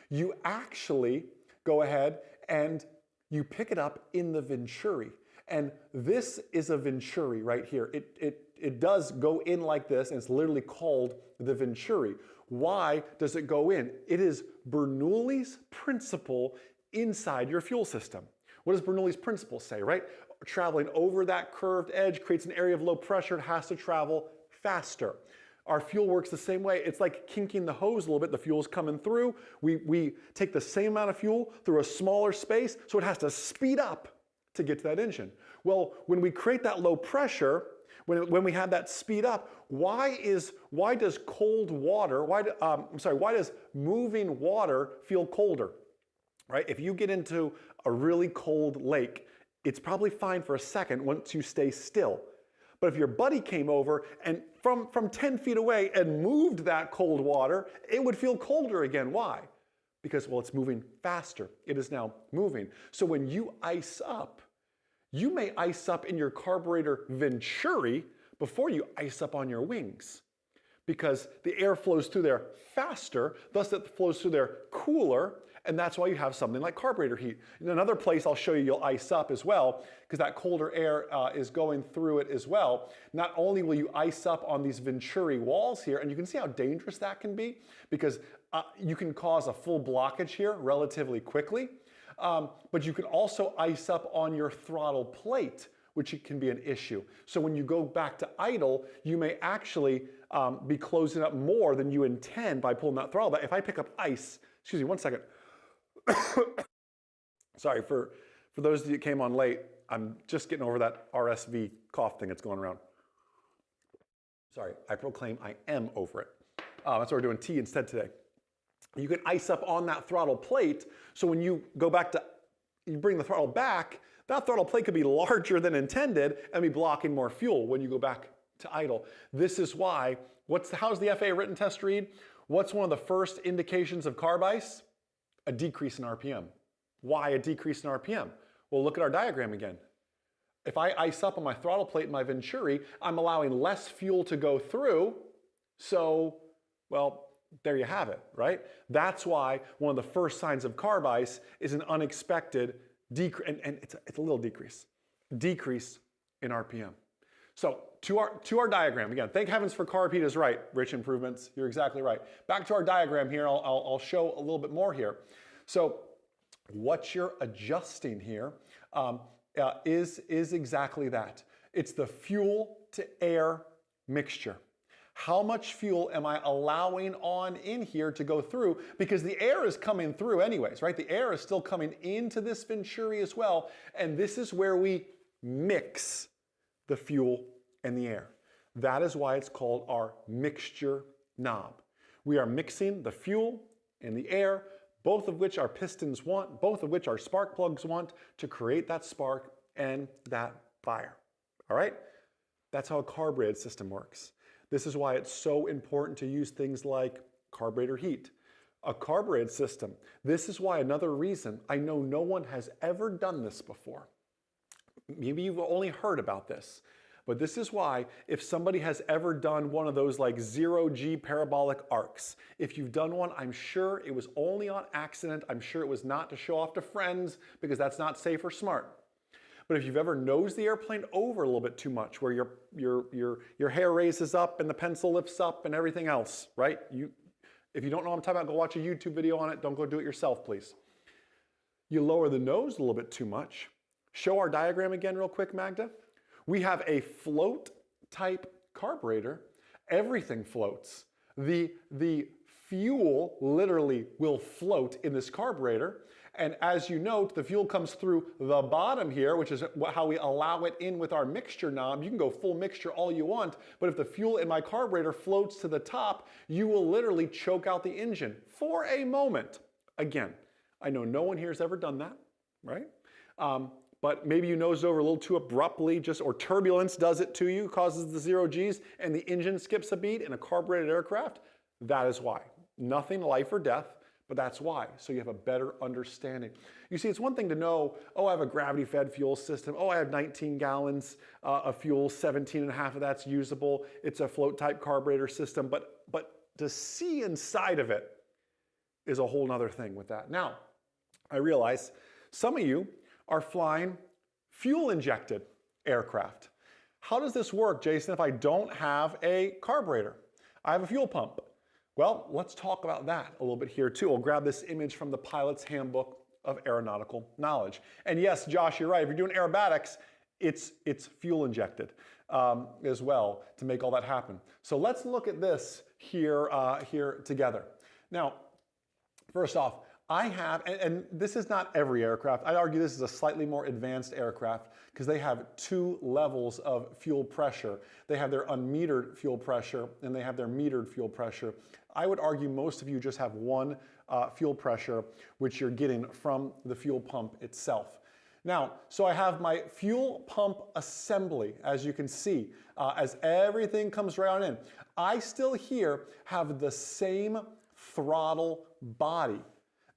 You actually go ahead and you pick it up in the Venturi. And this is a Venturi right here. It does go in like this, and it's literally called the Venturi. Why does it go in? It is Bernoulli's principle inside your fuel system. What does Bernoulli's principle say, right? Traveling over that curved edge creates an area of low pressure. It has to travel faster. Our fuel works the same way. It's like kinking the hose a little bit. The fuel's coming through. We take the same amount of fuel through a smaller space, so it has to speed up to get to that engine. Well, when we create that low pressure, when we have that speed up, why does cold water, why does moving water feel colder, right? If you get into a really cold lake, it's probably fine for a second once you stay still. But if your buddy came over and from 10 feet away and moved that cold water, it would feel colder again. Why? Because, well, it's moving faster. It is now moving. So when you ice up, you may ice up in your carburetor Venturi before you ice up on your wings, because the air flows through there faster, thus it flows through there cooler, and that's why you have something like carburetor heat. In another place I'll show you, you'll ice up as well, because that colder air is going through it as well. Not only will you ice up on these Venturi walls here, and you can see how dangerous that can be, because you can cause a full blockage here relatively quickly, but you can also ice up on your throttle plate, which can be an issue. So when you go back to idle, you may actually be closing up more than you intend by pulling that throttle back. If I pick up ice, excuse me, one second. Sorry, for those of you that came on late, I'm just getting over that RSV cough thing that's going around. Sorry, I proclaim I am over it. That's why we're doing tea instead today. You can ice up on that throttle plate, so when you go back to, you bring the throttle back, that throttle plate could be larger than intended and be blocking more fuel when you go back to idle. This is why, how's the FAA written test read? What's one of the first indications of carb ice? A decrease in RPM. Why a decrease in RPM? Well, look at our diagram again. If I ice up on my throttle plate in my Venturi, I'm allowing less fuel to go through, so, well, there you have it, right? That's why one of the first signs of carb ice is an unexpected decrease, and it's a little decrease in RPM. So to our diagram, again, thank heavens for carb heat is right, rich improvements, you're exactly right. Back to our diagram here, I'll show a little bit more here. So what you're adjusting here is exactly that. It's the fuel to air mixture. How much fuel am I allowing on in here to go through? Because the air is coming through anyways, right? The air is still coming into this Venturi as well, and this is where we mix the fuel and the air. That is why it's called our mixture knob. We are mixing the fuel and the air, both of which our pistons want, both of which our spark plugs want to create that spark and that fire. All right? That's how a carbureted system works. This is why it's so important to use things like carburetor heat. A carbureted system, this is why another reason, I know no one has ever done this before. Maybe you've only heard about this, but this is why if somebody has ever done one of those like 0G parabolic arcs, if you've done one, I'm sure it was only on accident. I'm sure it was not to show off to friends because that's not safe or smart. But if you've ever nosed the airplane over a little bit too much, where your hair raises up and the pencil lifts up and everything else, right? If you don't know what I'm talking about, go watch a YouTube video on it. Don't go do it yourself, please. You lower the nose a little bit too much. Show our diagram again real quick, Magda. We have a float type carburetor. Everything floats. The fuel literally will float in this carburetor. And as you note, the fuel comes through the bottom here, which is how we allow it in with our mixture knob. You can go full mixture all you want, but if the fuel in my carburetor floats to the top, you will literally choke out the engine for a moment. Again, I know no one here has ever done that, right? But maybe you nosed over a little too abruptly, or turbulence does it to you, causes the 0 Gs, and the engine skips a beat in a carbureted aircraft. That is why. Nothing life or death, but that's why. So you have a better understanding. You see, it's one thing to know, oh, I have a gravity-fed fuel system. Oh, I have 19 gallons of fuel, 17 and a half of that's usable. It's a float-type carburetor system, but to see inside of it is a whole nother thing with that. Now, I realize some of you are flying fuel-injected aircraft. How does this work, Jason, if I don't have a carburetor? I have a fuel pump. Well, let's talk about that a little bit here too. We'll grab this image from the Pilot's Handbook of Aeronautical Knowledge. And yes, Josh, you're right. If you're doing aerobatics, it's fuel-injected as well to make all that happen. So let's look at this here together. Now, first off, I have, and this is not every aircraft, I'd argue this is a slightly more advanced aircraft because they have 2 levels of fuel pressure. They have their unmetered fuel pressure and they have their metered fuel pressure. I would argue most of you just have 1 fuel pressure, which you're getting from the fuel pump itself. Now, so I have my fuel pump assembly, as you can see, as everything comes right on in. I still here have the same throttle body.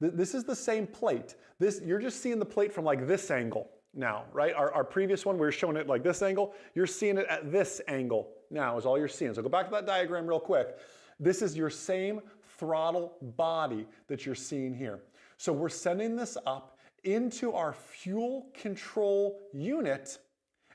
This is the same plate. You're just seeing the plate from like this angle now, right? Our previous one, we were showing it like this angle. You're seeing it at this angle now is all you're seeing. So go back to that diagram real quick. This is your same throttle body that you're seeing here. So we're sending this up into our fuel control unit,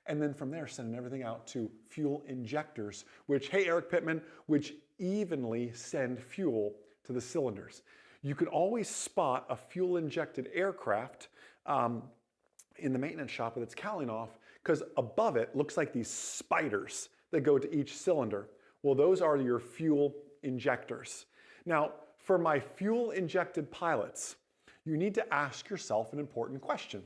and then from there sending everything out to fuel injectors, which, hey, Eric Pittman, which evenly send fuel to the cylinders. You can always spot a fuel-injected aircraft in the maintenance shop with its cowling off because above it looks like these spiders that go to each cylinder. Well, those are your fuel injectors. Now, for my fuel-injected pilots, you need to ask yourself an important question.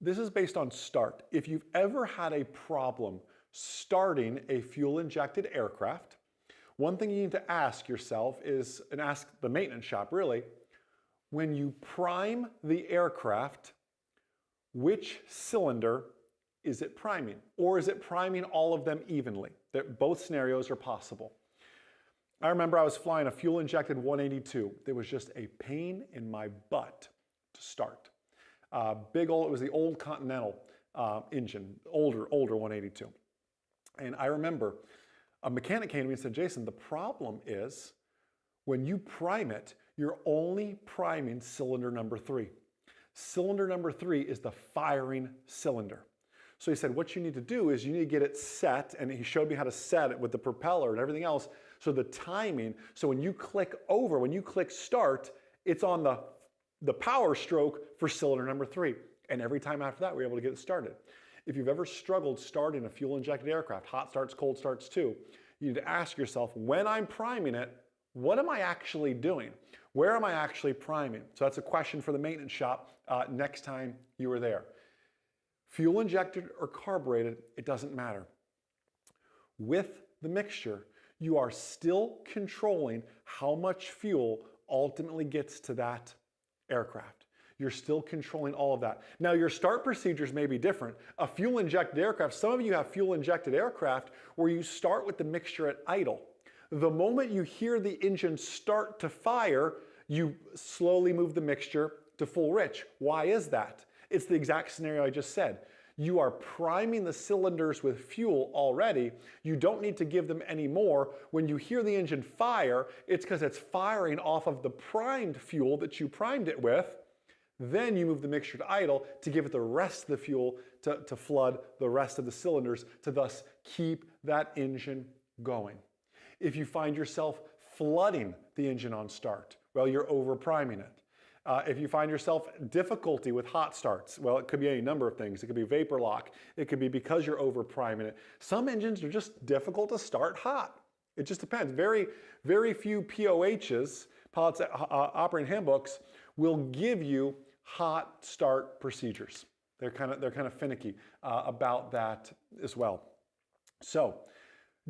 This is based on start. If you've ever had a problem starting a fuel-injected aircraft, one thing you need to ask yourself is, and ask the maintenance shop really, when you prime the aircraft, which cylinder is it priming? Or is it priming all of them evenly? Both scenarios are possible. I remember I was flying a fuel-injected 182. There was just a pain in my butt to start. It was the old Continental engine, older 182. And I remember a mechanic came to me and said, Jason, the problem is when you prime it, you're only priming cylinder number 3. Cylinder number 3 is the firing cylinder. So he said, what you need to do is you need to get it set, and he showed me how to set it with the propeller and everything else. So the timing, so when you click start, it's on the power stroke for cylinder number 3. And every time after that, we're able to get it started. If you've ever struggled starting a fuel-injected aircraft, hot starts, cold starts too, you need to ask yourself, when I'm priming it, what am I actually doing? Where am I actually priming? So that's a question for the maintenance shop next time you are there. Fuel injected or carbureted, it doesn't matter. With the mixture, you are still controlling how much fuel ultimately gets to that aircraft. You're still controlling all of that. Now, your start procedures may be different. A fuel-injected aircraft, some of you have fuel-injected aircraft where you start with the mixture at idle. The moment you hear the engine start to fire, you slowly move the mixture to full rich. Why is that? It's the exact scenario I just said. You are priming the cylinders with fuel already. You don't need to give them any more. When you hear the engine fire, it's because it's firing off of the primed fuel that you primed it with. Then you move the mixture to idle to give it the rest of the fuel to flood the rest of the cylinders to thus keep that engine going. If you find yourself flooding the engine on start, well, you're over priming it. If you find yourself difficulty with hot starts, well, it could be any number of things. It could be vapor lock. It could be because you're over priming it. Some engines are just difficult to start hot. It just depends. Very, very few POHs, pilots operating handbooks, will give you hot start procedures. They're kind of finicky about that as well. So,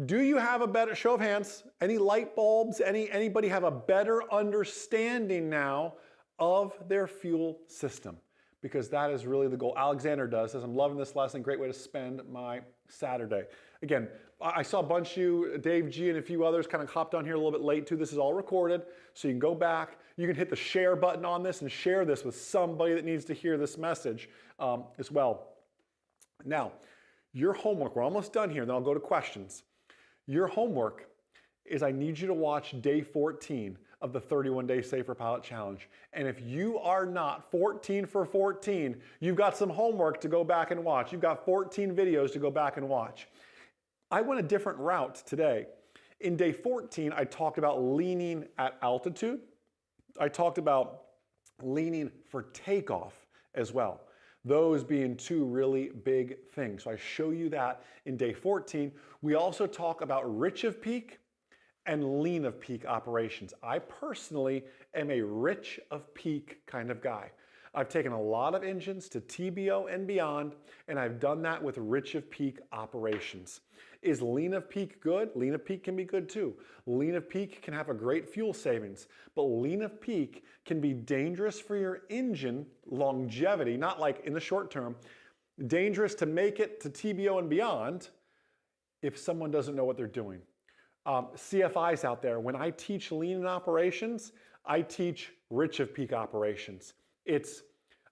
do you have a better show of hands? Any light bulbs? Anybody have a better understanding now of their fuel system? Because that is really the goal. Alexander does, says, I'm loving this lesson. Great way to spend my Saturday. Again, I saw a bunch of you, Dave G and a few others kind of hopped on here a little bit late too. This is all recorded, so you can go back. You can hit the share button on this and share this with somebody that needs to hear this message as well. Now, your homework, we're almost done here, then I'll go to questions. Your homework is I need you to watch day 14 of the 31-Day Safer Pilot Challenge. And if you are not 14 for 14, you've got some homework to go back and watch. You've got 14 videos to go back and watch. I went a different route today. In day 14, I talked about leaning at altitude. I talked about leaning for takeoff as well. Those being two really big things. So I show you that in day 14. We also talk about rich of peak and lean of peak operations. I personally am a rich of peak kind of guy. I've taken a lot of engines to TBO and beyond, and I've done that with rich of peak operations. Is lean of peak good? Lean of peak can be good too. Lean of peak can have a great fuel savings, but lean of peak can be dangerous for your engine longevity, not like in the short term, dangerous to make it to TBO and beyond if someone doesn't know what they're doing. CFIs out there, when I teach lean in operations, I teach rich of peak operations.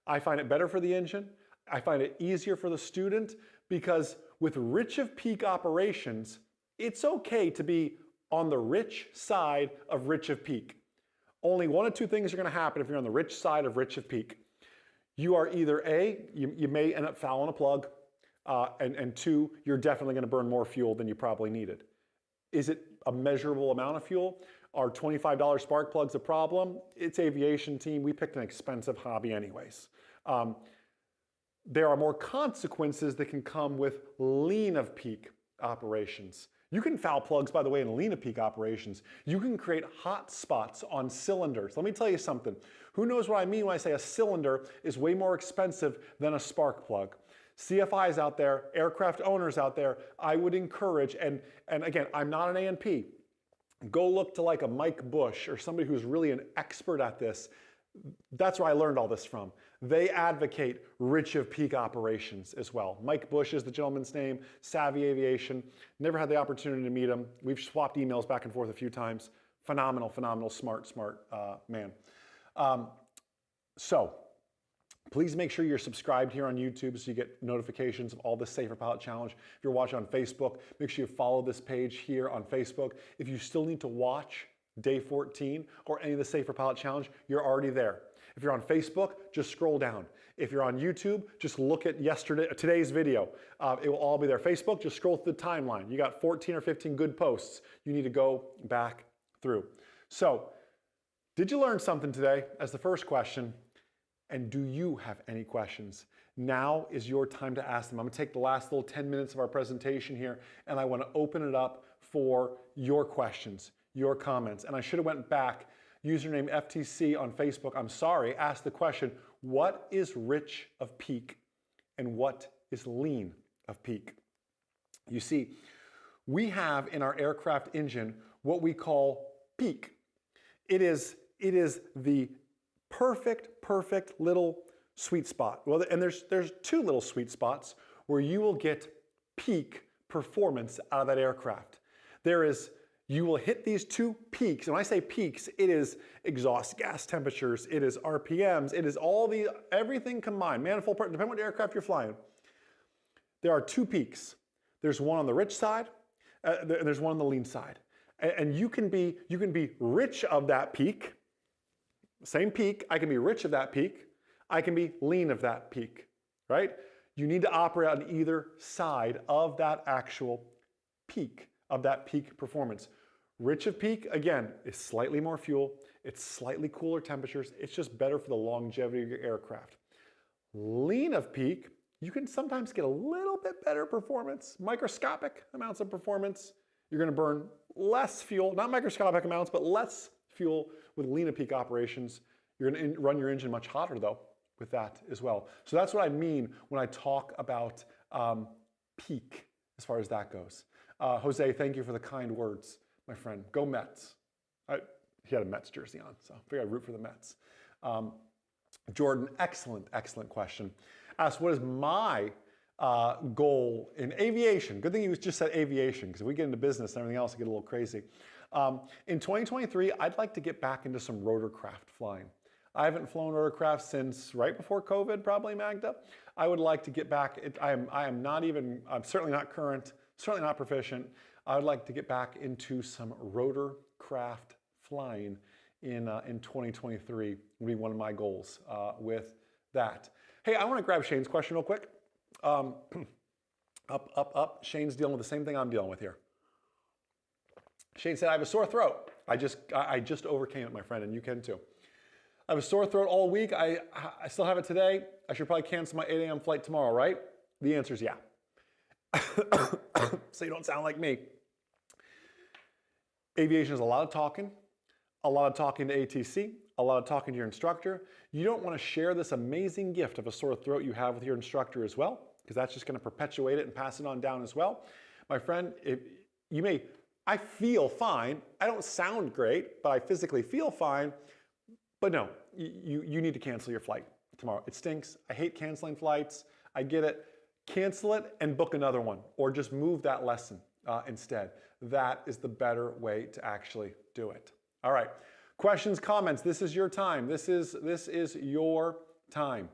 I find it better for the engine. I find it easier for the student because with rich of peak operations, it's okay to be on the rich side of rich of peak. Only one of two things are going to happen if you're on the rich side of rich of peak. You are either A, you may end up fouling a plug, and two, you're definitely going to burn more fuel than you probably needed. Is it a measurable amount of fuel? Are $25 spark plugs a problem? It's aviation team. We picked an expensive hobby anyways. There are more consequences that can come with lean of peak operations. You can foul plugs, by the way, in lean of peak operations. You can create hot spots on cylinders. Let me tell you something. Who knows what I mean when I say a cylinder is way more expensive than a spark plug? CFIs out there, aircraft owners out there, I would encourage, and again, I'm not an A&P. Go look to like a Mike Bush or somebody who's really an expert at this. That's where I learned all this from. They advocate rich of peak operations as well. Mike Bush is the gentleman's name, Savvy Aviation. Never had the opportunity to meet him. We've swapped emails back and forth a few times. Phenomenal, smart man. So please make sure you're subscribed here on YouTube so you get notifications of all the Safer Pilot Challenge. If you're watching on Facebook, make sure you follow this page here on Facebook. If you still need to watch Day 14 or any of the Safer Pilot Challenge, you're already there. If you're on Facebook, just scroll down. If you're on YouTube, just look at today's video. It will all be there. Facebook, just scroll through the timeline. You got 14 or 15 good posts. You need to go back through. So, did you learn something today? As the first question. And do you have any questions? Now is your time to ask them. I'm gonna take the last little 10 minutes of our presentation here, and I wanna open it up for your questions, your comments. And I should have went back, username FTC on Facebook, I'm sorry, asked the question, what is rich of peak and what is lean of peak? You see, we have in our aircraft engine what we call peak. It is the perfect little sweet spot. Well, and there's two little sweet spots where you will get peak performance out of that aircraft. You will hit these two peaks, and when I say peaks, it is exhaust gas temperatures, it is RPMs, it is everything combined, manifold, depending on what aircraft you're flying. There are two peaks. There's one on the rich side, and there's one on the lean side. And you can be rich of that peak. Same peak, I can be rich of that peak, I can be lean of that peak, right? You need to operate on either side of that actual peak, of that peak performance. Rich of peak, again, is slightly more fuel, it's slightly cooler temperatures, it's just better for the longevity of your aircraft. Lean of peak, you can sometimes get a little bit better performance, microscopic amounts of performance. You're gonna burn less fuel, not microscopic amounts, but less fuel with lean of peak operations. You're going to run your engine much hotter though with that as well. So that's what I mean when I talk about peak as far as that goes. Jose, thank you for the kind words, my friend. Go Mets. He had a Mets jersey on, so I figured I'd root for the Mets. Jordan, excellent question. Asked, what is my goal in aviation? Good thing you just said aviation, because if we get into business and everything else, it get a little crazy. In 2023, I'd like to get back into some rotorcraft flying. I haven't flown rotorcraft since right before COVID, probably, Magda. I would like to get back. I'm certainly not current, certainly not proficient. I would like to get back into some rotorcraft flying in 2023. Would be one of my goals with that. Hey, I want to grab Shane's question real quick. Up. Shane's dealing with the same thing I'm dealing with here. Shane said, I have a sore throat. I just overcame it, my friend, and you can too. I have a sore throat all week. I still have it today. I should probably cancel my 8 a.m. flight tomorrow, right? The answer is yeah. So you don't sound like me. Aviation is a lot of talking to ATC, a lot of talking to your instructor. You don't want to share this amazing gift of a sore throat you have with your instructor as well, because that's just going to perpetuate it and pass it on down as well. My friend, I feel fine. I don't sound great, but I physically feel fine. But no, you need to cancel your flight tomorrow. It stinks. I hate canceling flights. I get it. Cancel it and book another one, or just move that lesson instead. That is the better way to actually do it. All right. Questions, comments. This is your time. This is your time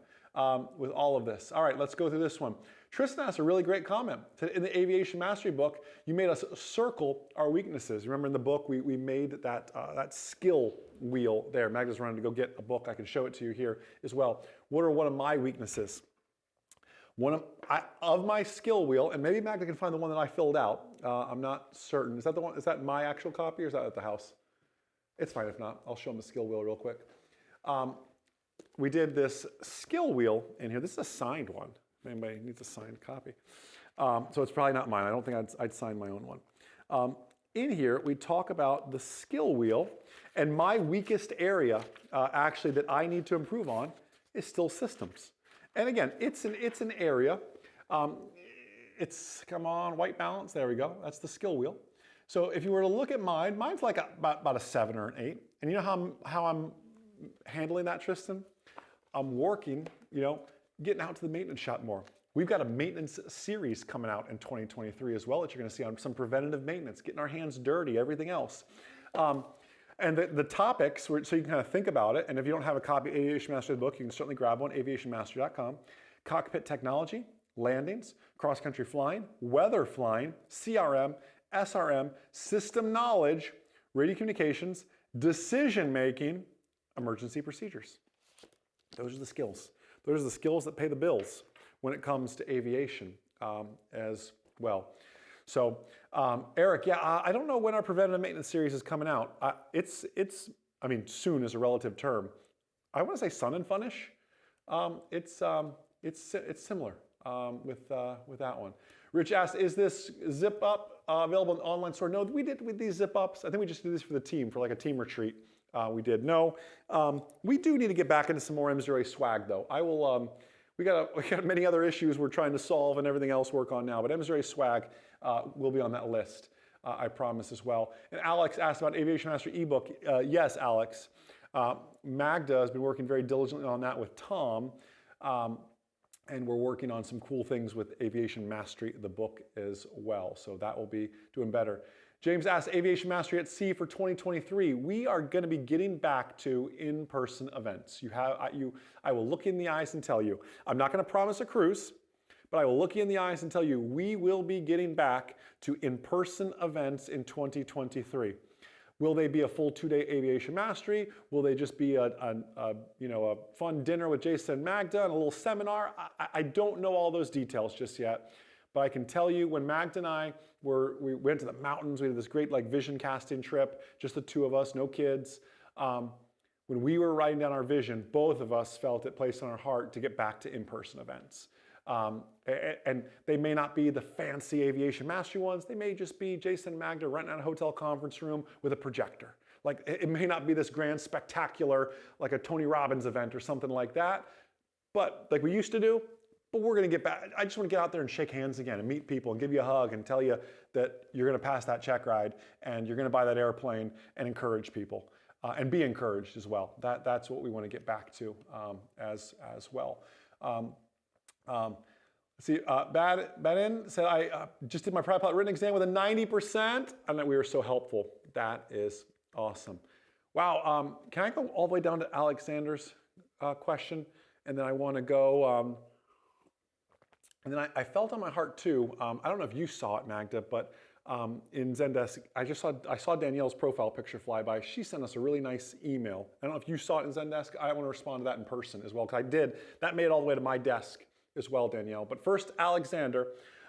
with all of this. All right, let's go through this one. Tristan asked a really great comment. In the Aviation Mastery book, you made us circle our weaknesses. Remember in the book, we made that skill wheel there. Magda's running to go get a book. I can show it to you here as well. What are one of my weaknesses? One of my skill wheel, and maybe Magda can find the one that I filled out. I'm not certain. Is that the one? Is that my actual copy, or is that at the house? It's fine if not. I'll show them the skill wheel real quick. We did this skill wheel in here. This is a signed one. If anybody needs a signed copy. So it's probably not mine. I don't think I'd sign my own one. In here, we talk about the skill wheel, and my weakest area, actually, that I need to improve on is still systems. And again, it's an area. Come on, white balance. There we go. That's the skill wheel. So if you were to look at mine's like about a 7 or an 8. And you know how I'm handling that, Tristan? I'm working, getting out to the maintenance shop more. We've got a maintenance series coming out in 2023 as well that you're going to see on some preventative maintenance, getting our hands dirty, everything else. And the topics, so you can kind of think about it, and if you don't have a copy of Aviation Mastery book, you can certainly grab one, aviationmastery.com. Cockpit technology, landings, cross-country flying, weather flying, CRM, SRM, system knowledge, radio communications, decision-making, emergency procedures. Those are the skills. Those are the skills that pay the bills when it comes to aviation as well. So, Eric, I don't know when our preventative maintenance series is coming out. I mean, soon is a relative term. I want to say sun and funish. It's similar with that one. Rich asked, is this zip up available in the online store? No, we did with these zip ups. I think we just did this for the team, for like a team retreat. We did. No, we do need to get back into some more M0A swag though. I will, we got many other issues we're trying to solve and everything else work on now, but M0A swag will be on that list, I promise as well. And Alex asked about Aviation Mastery ebook. Yes, Alex. Magda has been working very diligently on that with Tom, and we're working on some cool things with Aviation Mastery, the book as well. So that will be doing better. James asked, Aviation Mastery at Sea for 2023. We are going to be getting back to in-person events. I will look you in the eyes and tell you. I'm not going to promise a cruise, but I will look you in the eyes and tell you we will be getting back to in-person events in 2023. Will they be a full 2-day Aviation Mastery? Will they just be a fun dinner with Jason and Magda and a little seminar? I don't know all those details just yet. But I can tell you when Magda and I we went to the mountains, we did this great vision casting trip, just the two of us, no kids. When we were writing down our vision, both of us felt it placed on our heart to get back to in-person events. And they may not be the fancy Aviation Mastery ones. They may just be Jason and Magda renting out a hotel conference room with a projector. It may not be this grand spectacular, like a Tony Robbins event or something like that, but like we used to do. But we're going to get back. I just want to get out there and shake hands again and meet people and give you a hug and tell you that you're going to pass that check ride and you're going to buy that airplane and encourage people and be encouraged as well. That's what we want to get back to as well. Let's see, Badin said, I just did my private pilot written exam with a 90%, and that we were so helpful. That is awesome. Wow, can I go all the way down to Alexander's question? And then I want to go, and then I felt on my heart too, I don't know if you saw it, Magda, but in Zendesk, I saw Danielle's profile picture fly by. She sent us a really nice email. I don't know if you saw it in Zendesk. I want to respond to that in person as well, because I did. That made it all the way to my desk as well, Danielle. But first, Alexander,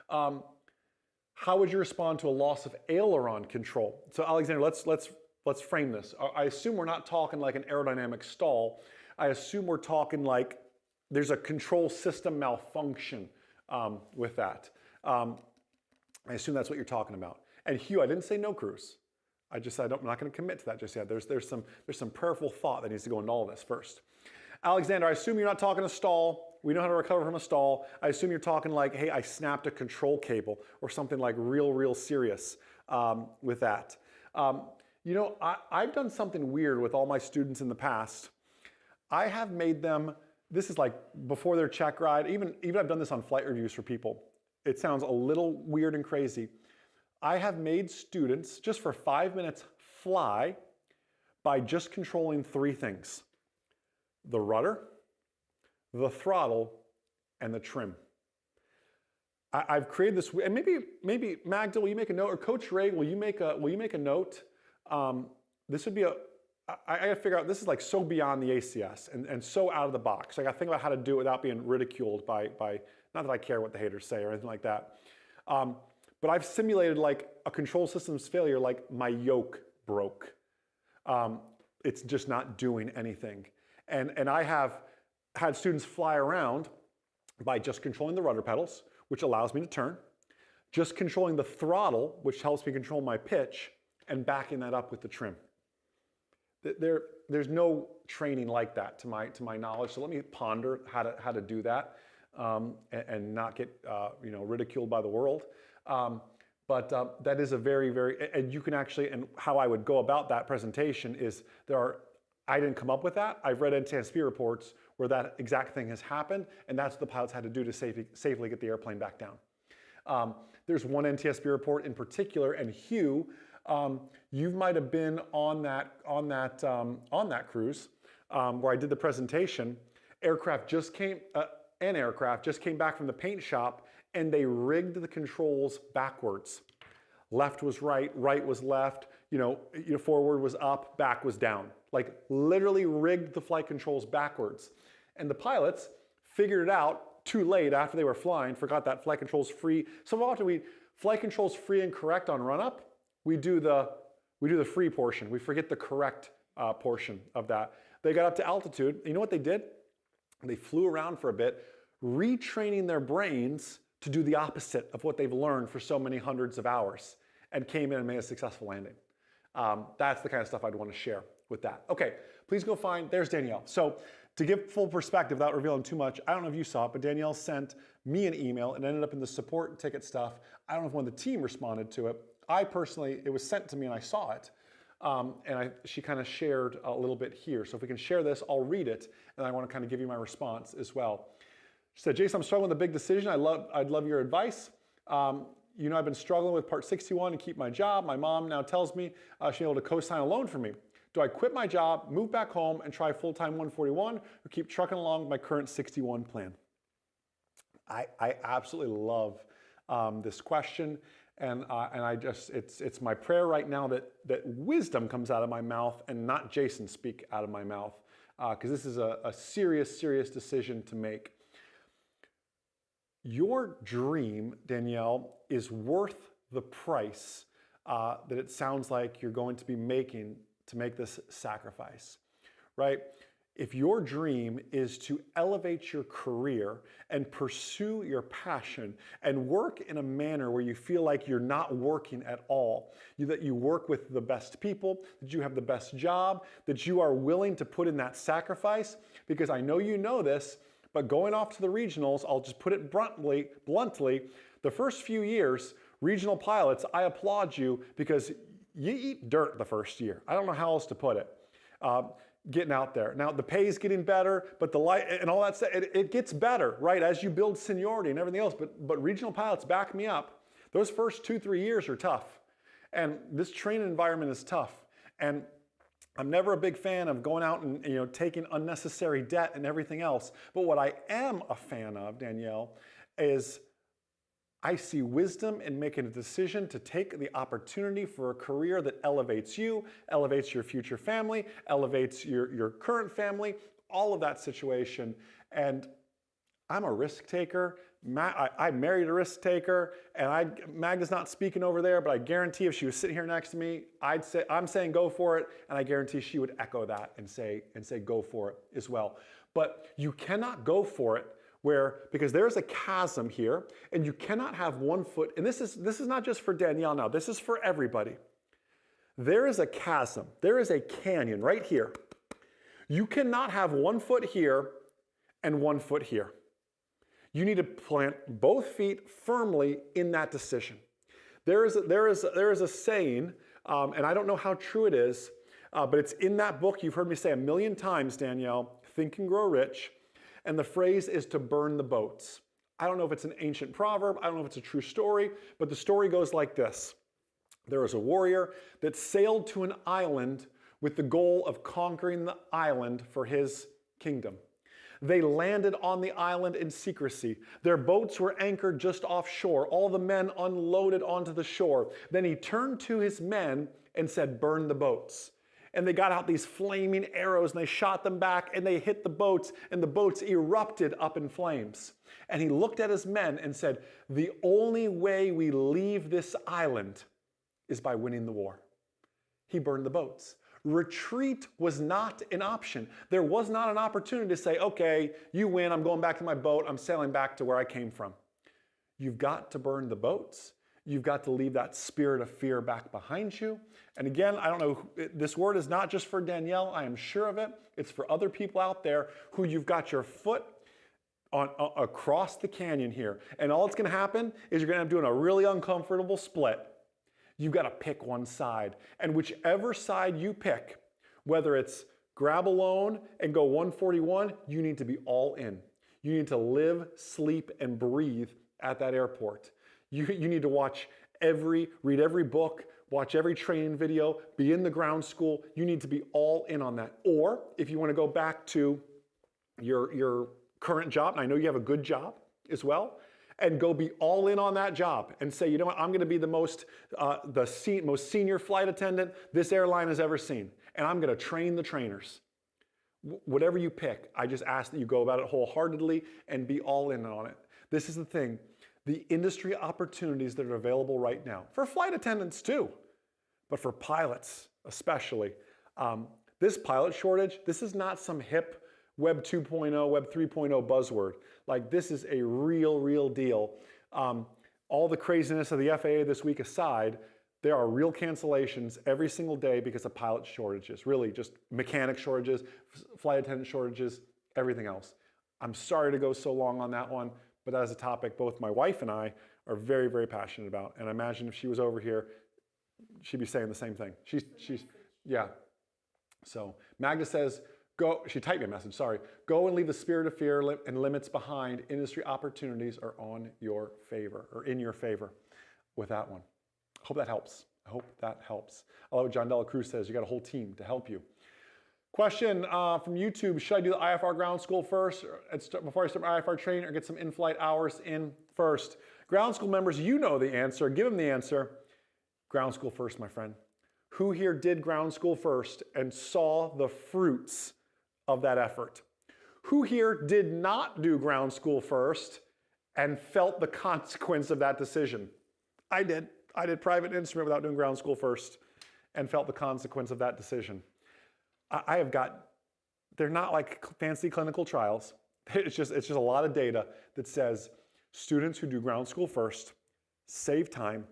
how would you respond to a loss of aileron control? So Alexander, let's frame this. I assume we're not talking like an aerodynamic stall. I assume we're talking like there's a control system malfunction with that. I assume that's what you're talking about. And Hugh, I didn't say no cruise. I just said I'm not going to commit to that just yet. There's some prayerful thought that needs to go into all of this first. Alexander, I assume you're not talking a stall. We know how to recover from a stall. I assume you're talking like, hey, I snapped a control cable or something like real serious with that. I've done something weird with all my students in the past. I have made them, this is like before their check ride, even I've done this on flight reviews for people. It sounds a little weird and crazy. I have made students, just for 5 minutes, fly by just controlling 3 things: the rudder, the throttle, and the trim. I've created this, and maybe Magda, will you make a note, or Coach Ray, will you make a note? This would be I gotta figure out, this is like so beyond the ACS and so out of the box. I gotta think about how to do it without being ridiculed by not that I care what the haters say or anything like that. But I've simulated like a control system's failure, like my yoke broke. It's just not doing anything. And I have had students fly around by just controlling the rudder pedals, which allows me to turn, just controlling the throttle, which helps me control my pitch, and backing that up with the trim. There's no training like that to my knowledge. So let me ponder how to do that and not get ridiculed by the world. But that is a very, and you can actually, and how I would go about that presentation is there are I didn't come up with that. I've read NTSB reports where that exact thing has happened, and that's what the pilots had to do to safely get the airplane back down. There's one NTSB report in particular, and Hugh, you might have been on that cruise where I did the presentation. An aircraft just came back from the paint shop, and they rigged the controls backwards. Left was right, right was left, forward was up, back was down. Like literally rigged the flight controls backwards. And the pilots figured it out too late after they were flying, forgot that flight controls free. So often flight controls free and correct on run up, we do the free portion. We forget the correct portion of that. They got up to altitude. You know what they did? They flew around for a bit, retraining their brains to do the opposite of what they've learned for so many hundreds of hours, and came in and made a successful landing. That's the kind of stuff I'd want to share with that. Okay, please go find, there's Danielle. So to give full perspective without revealing too much, I don't know if you saw it, but Danielle sent me an email and ended up in the support ticket stuff. I don't know if one of the team responded to it. I personally, it was sent to me and I saw it. She kind of shared a little bit here. So if we can share this, I'll read it, and I want to kind of give you my response as well. She said, Jason, I'm struggling with a big decision. I'd love your advice. I've been struggling with Part 61 to keep my job. My mom now tells me she's able to co-sign a loan for me. Do I quit my job, move back home, and try full-time 141, or keep trucking along with my current 61 plan? I absolutely love this question, and it's my prayer right now that wisdom comes out of my mouth and not Jason speak out of my mouth, because this is a serious decision to make. Your dream, Danielle, is worth the price that it sounds like you're going to be making to make this sacrifice, right? If your dream is to elevate your career and pursue your passion and work in a manner where you feel like you're not working at all, that you work with the best people, that you have the best job, that you are willing to put in that sacrifice, because I know you know this, but going off to the regionals, I'll just put it bluntly, the first few years, regional pilots, I applaud you because you eat dirt the first year. I don't know how else to put it. Getting out there. Now the pay is getting better, but the light and all that stuff, it gets better, right? As you build seniority and everything else, but regional pilots back me up. Those first 2-3 years are tough. And this training environment is tough. And I'm never a big fan of going out and taking unnecessary debt and everything else. But what I am a fan of, Danielle, is I see wisdom in making a decision to take the opportunity for a career that elevates you, elevates your future family, elevates your current family, all of that situation. And I'm a risk taker. I married a risk taker, and Magda's not speaking over there, but I guarantee if she was sitting here next to me, I'm saying go for it, and I guarantee she would echo that and say go for it as well. But you cannot go for it because there's a chasm here, and you cannot have one foot, and this is not just for Danielle now, this is for everybody. There is a chasm, there is a canyon right here. You cannot have 1 foot here and 1 foot here. You need to plant both feet firmly in that decision. There is a saying, and I don't know how true it is, but it's in that book you've heard me say a million times, Danielle, Think and Grow Rich. And the phrase is to burn the boats. I don't know if it's an ancient proverb, I don't know if it's a true story, but the story goes like this. There was a warrior that sailed to an island with the goal of conquering the island for his kingdom. They landed on the island in secrecy. Their boats were anchored just offshore. All the men unloaded onto the shore. Then he turned to his men and said, burn the boats. And they got out these flaming arrows and they shot them back and they hit the boats and the boats erupted up in flames. And he looked at his men and said, the only way we leave this island is by winning the war. He burned the boats. Retreat was not an option. There was not an opportunity to say, okay, you win, I'm going back to my boat, I'm sailing back to where I came from. You've got to burn the boats. You've got to leave that spirit of fear back behind you. And again, I don't know, this word is not just for Danielle, I am sure of it. It's for other people out there who you've got your foot across the canyon here. And all that's going to happen is you're going to end up doing a really uncomfortable split. You've got to pick one side. And whichever side you pick, whether it's grab a loan and go 141, you need to be all in. You need to live, sleep, and breathe at that airport. You need to read every book, watch every training video, be in the ground school. You need to be all in on that. Or if you want to go back to your current job, and I know you have a good job as well, and go be all in on that job and say, you know what, I'm going to be the most senior flight attendant this airline has ever seen, and I'm going to train the trainers. Whatever you pick, I just ask that you go about it wholeheartedly and be all in on it. This is the thing. The industry opportunities that are available right now, for flight attendants too, but for pilots especially. This pilot shortage, this is not some hip Web 2.0, Web 3.0 buzzword. Like, this is a real deal. All the craziness of the FAA this week aside, there are real cancellations every single day because of pilot shortages, really just mechanic shortages, flight attendant shortages, everything else. I'm sorry to go so long on that one, but that is a topic both my wife and I are very passionate about. And I imagine if she was over here, she'd be saying the same thing. Yeah. So Magda says, she typed me a message, sorry. Go and leave the spirit of fear and limits behind. Industry opportunities are on your favor, or in your favor with that one. I hope that helps. I hope that helps. I love what John Dela Cruz says. You got a whole team to help you. Question from YouTube, should I do the IFR ground school first before I start my IFR training, or get some in-flight hours in first? Ground school members, you know the answer. Give them the answer. Ground school first, my friend. Who here did ground school first and saw the fruits of that effort? Who here did not do ground school first and felt the consequence of that decision? I did. I did private instrument without doing ground school first and felt the consequence of that decision. They're not like fancy clinical trials. It's just a lot of data that says students who do ground school first save time,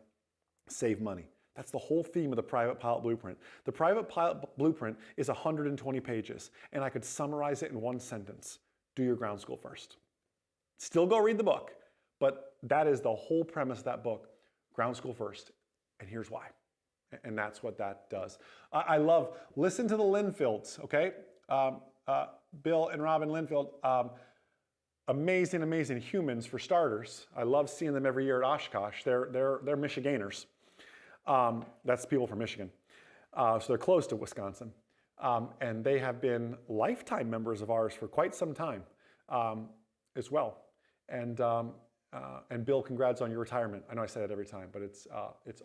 save money. That's the whole theme of the Private Pilot Blueprint. The Private Pilot Blueprint is 120 pages, and I could summarize it in one sentence. Do your ground school first. Still go read the book, but that is the whole premise of that book. Ground school first, and here's why. And that's what that does. I love, listen to the Linfields, okay? Bill and Robin Linfield, amazing humans for starters. I love seeing them every year at Oshkosh. They're Michiganers. That's people from Michigan. So they're close to Wisconsin. And they have been lifetime members of ours for quite some time as well. And Bill, congrats on your retirement. I know I say that every time, but it's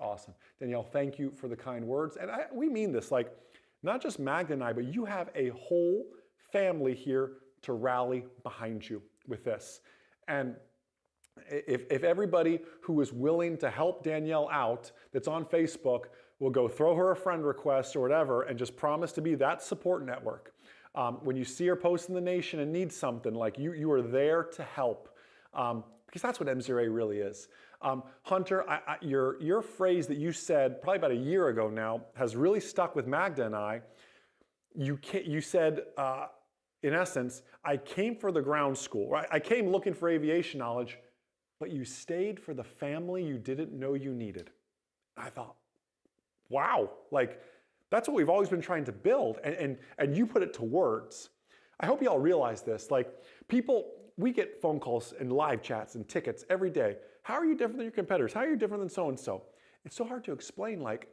awesome. Danielle, thank you for the kind words. And we mean this, like, not just Magda and I, but you have a whole family here to rally behind you with this. And if everybody who is willing to help Danielle out that's on Facebook will go throw her a friend request or whatever and just promise to be that support network. When you see her post in the nation and needs something, like you are there to help. Because that's what M0A really is. Hunter, your phrase that you said probably about a year ago now has really stuck with Magda and I. You said, in essence, I came for the ground school, right? I came looking for aviation knowledge, but you stayed for the family you didn't know you needed. I thought, wow, like that's what we've always been trying to build, and you put it to words. I hope you all realize this. Like, we get phone calls and live chats and tickets every day. How are you different than your competitors? How are you different than so-and-so? It's so hard to explain, like,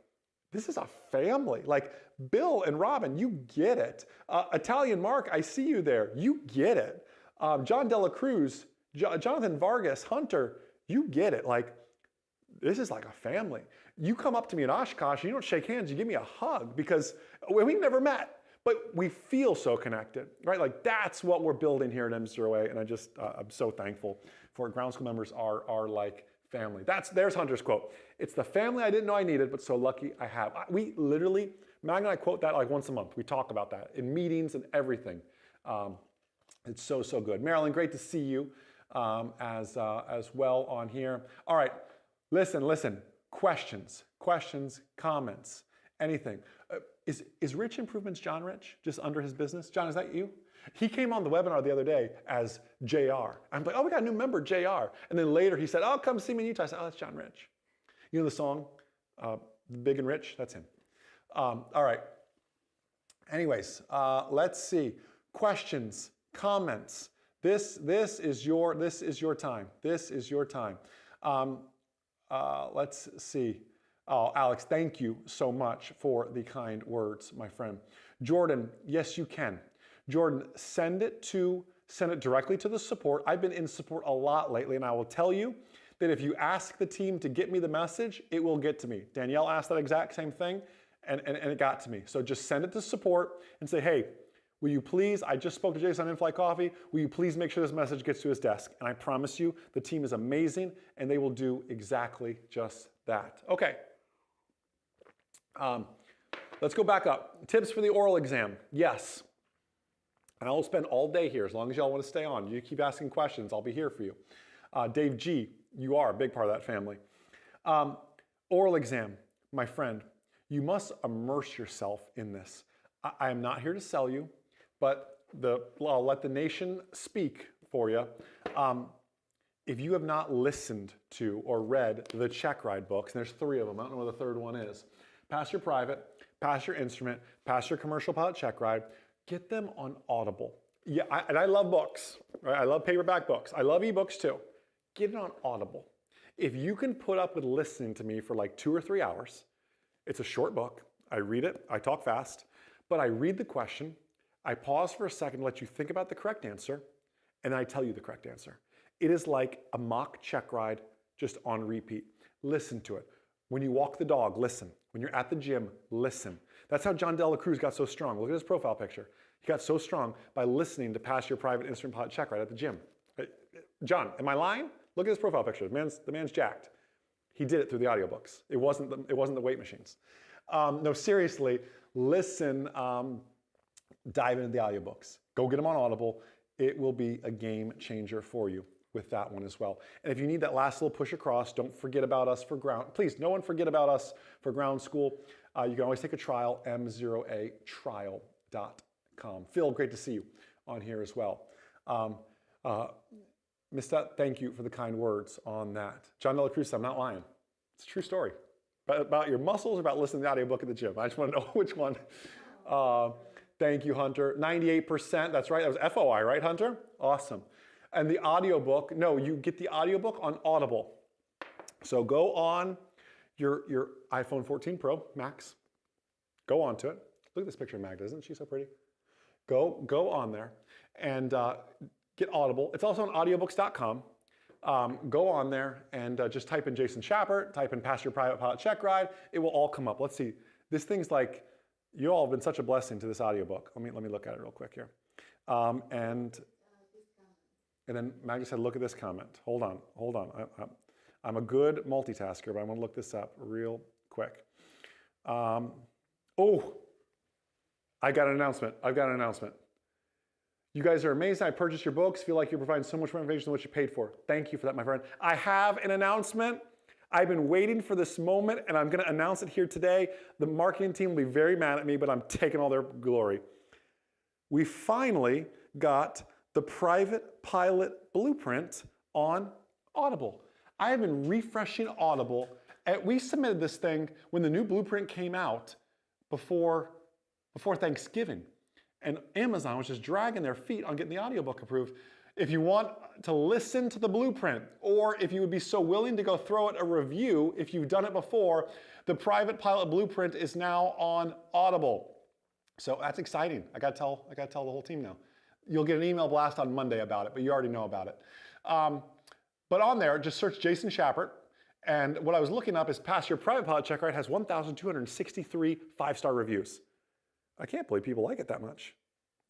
this is a family. Like, Bill and Robin, you get it. Italian Mark, I see you there. You get it. John Dela Cruz, Jonathan Vargas, Hunter, you get it. Like, this is like a family. You come up to me at Oshkosh, you don't shake hands, you give me a hug because we never met. But we feel so connected, right? Like, that's what we're building here at M0A, and I'm so thankful for it. Ground school members are like family. There's Hunter's quote. It's the family I didn't know I needed, but so lucky I have. We literally, Mag and I quote that like once a month. We talk about that in meetings and everything. It's so good. Marilyn, great to see you as well on here. All right, listen. Questions, comments, anything. Is Rich Improvements John Rich, just under his business? John, is that you? He came on the webinar the other day as JR. I'm like, oh, we got a new member, JR. And then later he said, oh, come see me in Utah. I said, oh, that's John Rich. You know the song, Big and Rich? That's him. All right. Anyways, let's see. Questions, comments. This is your time. This is your time. Let's see. Oh, Alex, thank you so much for the kind words, my friend. Jordan, yes, you can. Jordan, send it directly to the support. I've been in support a lot lately, and I will tell you that if you ask the team to get me the message, it will get to me. Danielle asked that exact same thing, and it got to me. So just send it to support and say, hey, will you please, I just spoke to Jason on Inflight Coffee, will you please make sure this message gets to his desk? And I promise you, the team is amazing, and they will do exactly just that. Okay. Let's go back up. Tips for the oral exam. Yes. And I will spend all day here as long as y'all want to stay on. You keep asking questions. I'll be here for you. Dave G, you are a big part of that family. Oral exam, my friend, you must immerse yourself in this. I am not here to sell you, but I'll let the nation speak for you. If you have not listened to or read the check ride books, and there's 3 of them, I don't know what the third one is. Pass your private, pass your instrument, pass your commercial pilot check ride, get them on Audible. Yeah, I love books, right? I love paperback books. I love ebooks too. Get it on Audible. If you can put up with listening to me for like 2 or 3 hours, it's a short book. I read it, I talk fast, but I read the question, I pause for a second to let you think about the correct answer, and I tell you the correct answer. It is like a mock check ride just on repeat. Listen to it. When you walk the dog, listen. When you're at the gym, listen. That's how John Dela Cruz got so strong. Look at his profile picture. He got so strong by listening to pass your private instrument pilot check ride at the gym. John, am I lying? Look at his profile picture. The man's jacked. He did it through the audiobooks. It wasn't the weight machines. No, seriously, listen, dive into the audiobooks. Go get them on Audible. It will be a game changer for you with that one as well. And if you need that last little push across, don't forget about us for ground. Please, no one forget about us for ground school. You can always take a trial, m0atrial.com. Phil, great to see you on here as well. Mr. Thank you for the kind words on that. John Dela Cruz, I'm not lying. It's a true story. About your muscles or about listening to the audiobook at the gym? I just want to know which one. Thank you, Hunter. 98%, that's right. That was FOI, right, Hunter? Awesome. And the audiobook, no, you get the audiobook on Audible. So go on your iPhone 14 Pro Max. Go on to it. Look at this picture of Magda, isn't she so pretty? Go on there and get Audible. It's also on audiobooks.com. Go on there and just type in Jason Schappert, type in Pass Your Private Pilot Check Ride. It will all come up. Let's see. This thing's like, you all have been such a blessing to this audiobook. Let me look at it real quick here. And then Magda said, look at this comment. Hold on. I'm a good multitasker, but I want to look this up real quick. Oh, I've got an announcement. You guys are amazing. I purchased your books. Feel like you're providing so much more information than what you paid for. Thank you for that, my friend. I have an announcement. I've been waiting for this moment, and I'm going to announce it here today. The marketing team will be very mad at me, but I'm taking all their glory. We finally got the private pilot blueprint on Audible. I have been refreshing Audible. We submitted this thing when the new blueprint came out before Thanksgiving. And Amazon was just dragging their feet on getting the audiobook approved. If you want to listen to the blueprint, or if you would be so willing to go throw it a review, if you've done it before, the private pilot blueprint is now on Audible. So that's exciting. I gotta tell the whole team now. You'll get an email blast on Monday about it, but you already know about it. But on there, just search Jason Schappert. And what I was looking up is Pass Your Private Pilot Check Ride has 1,263 5-star reviews. I can't believe people like it that much.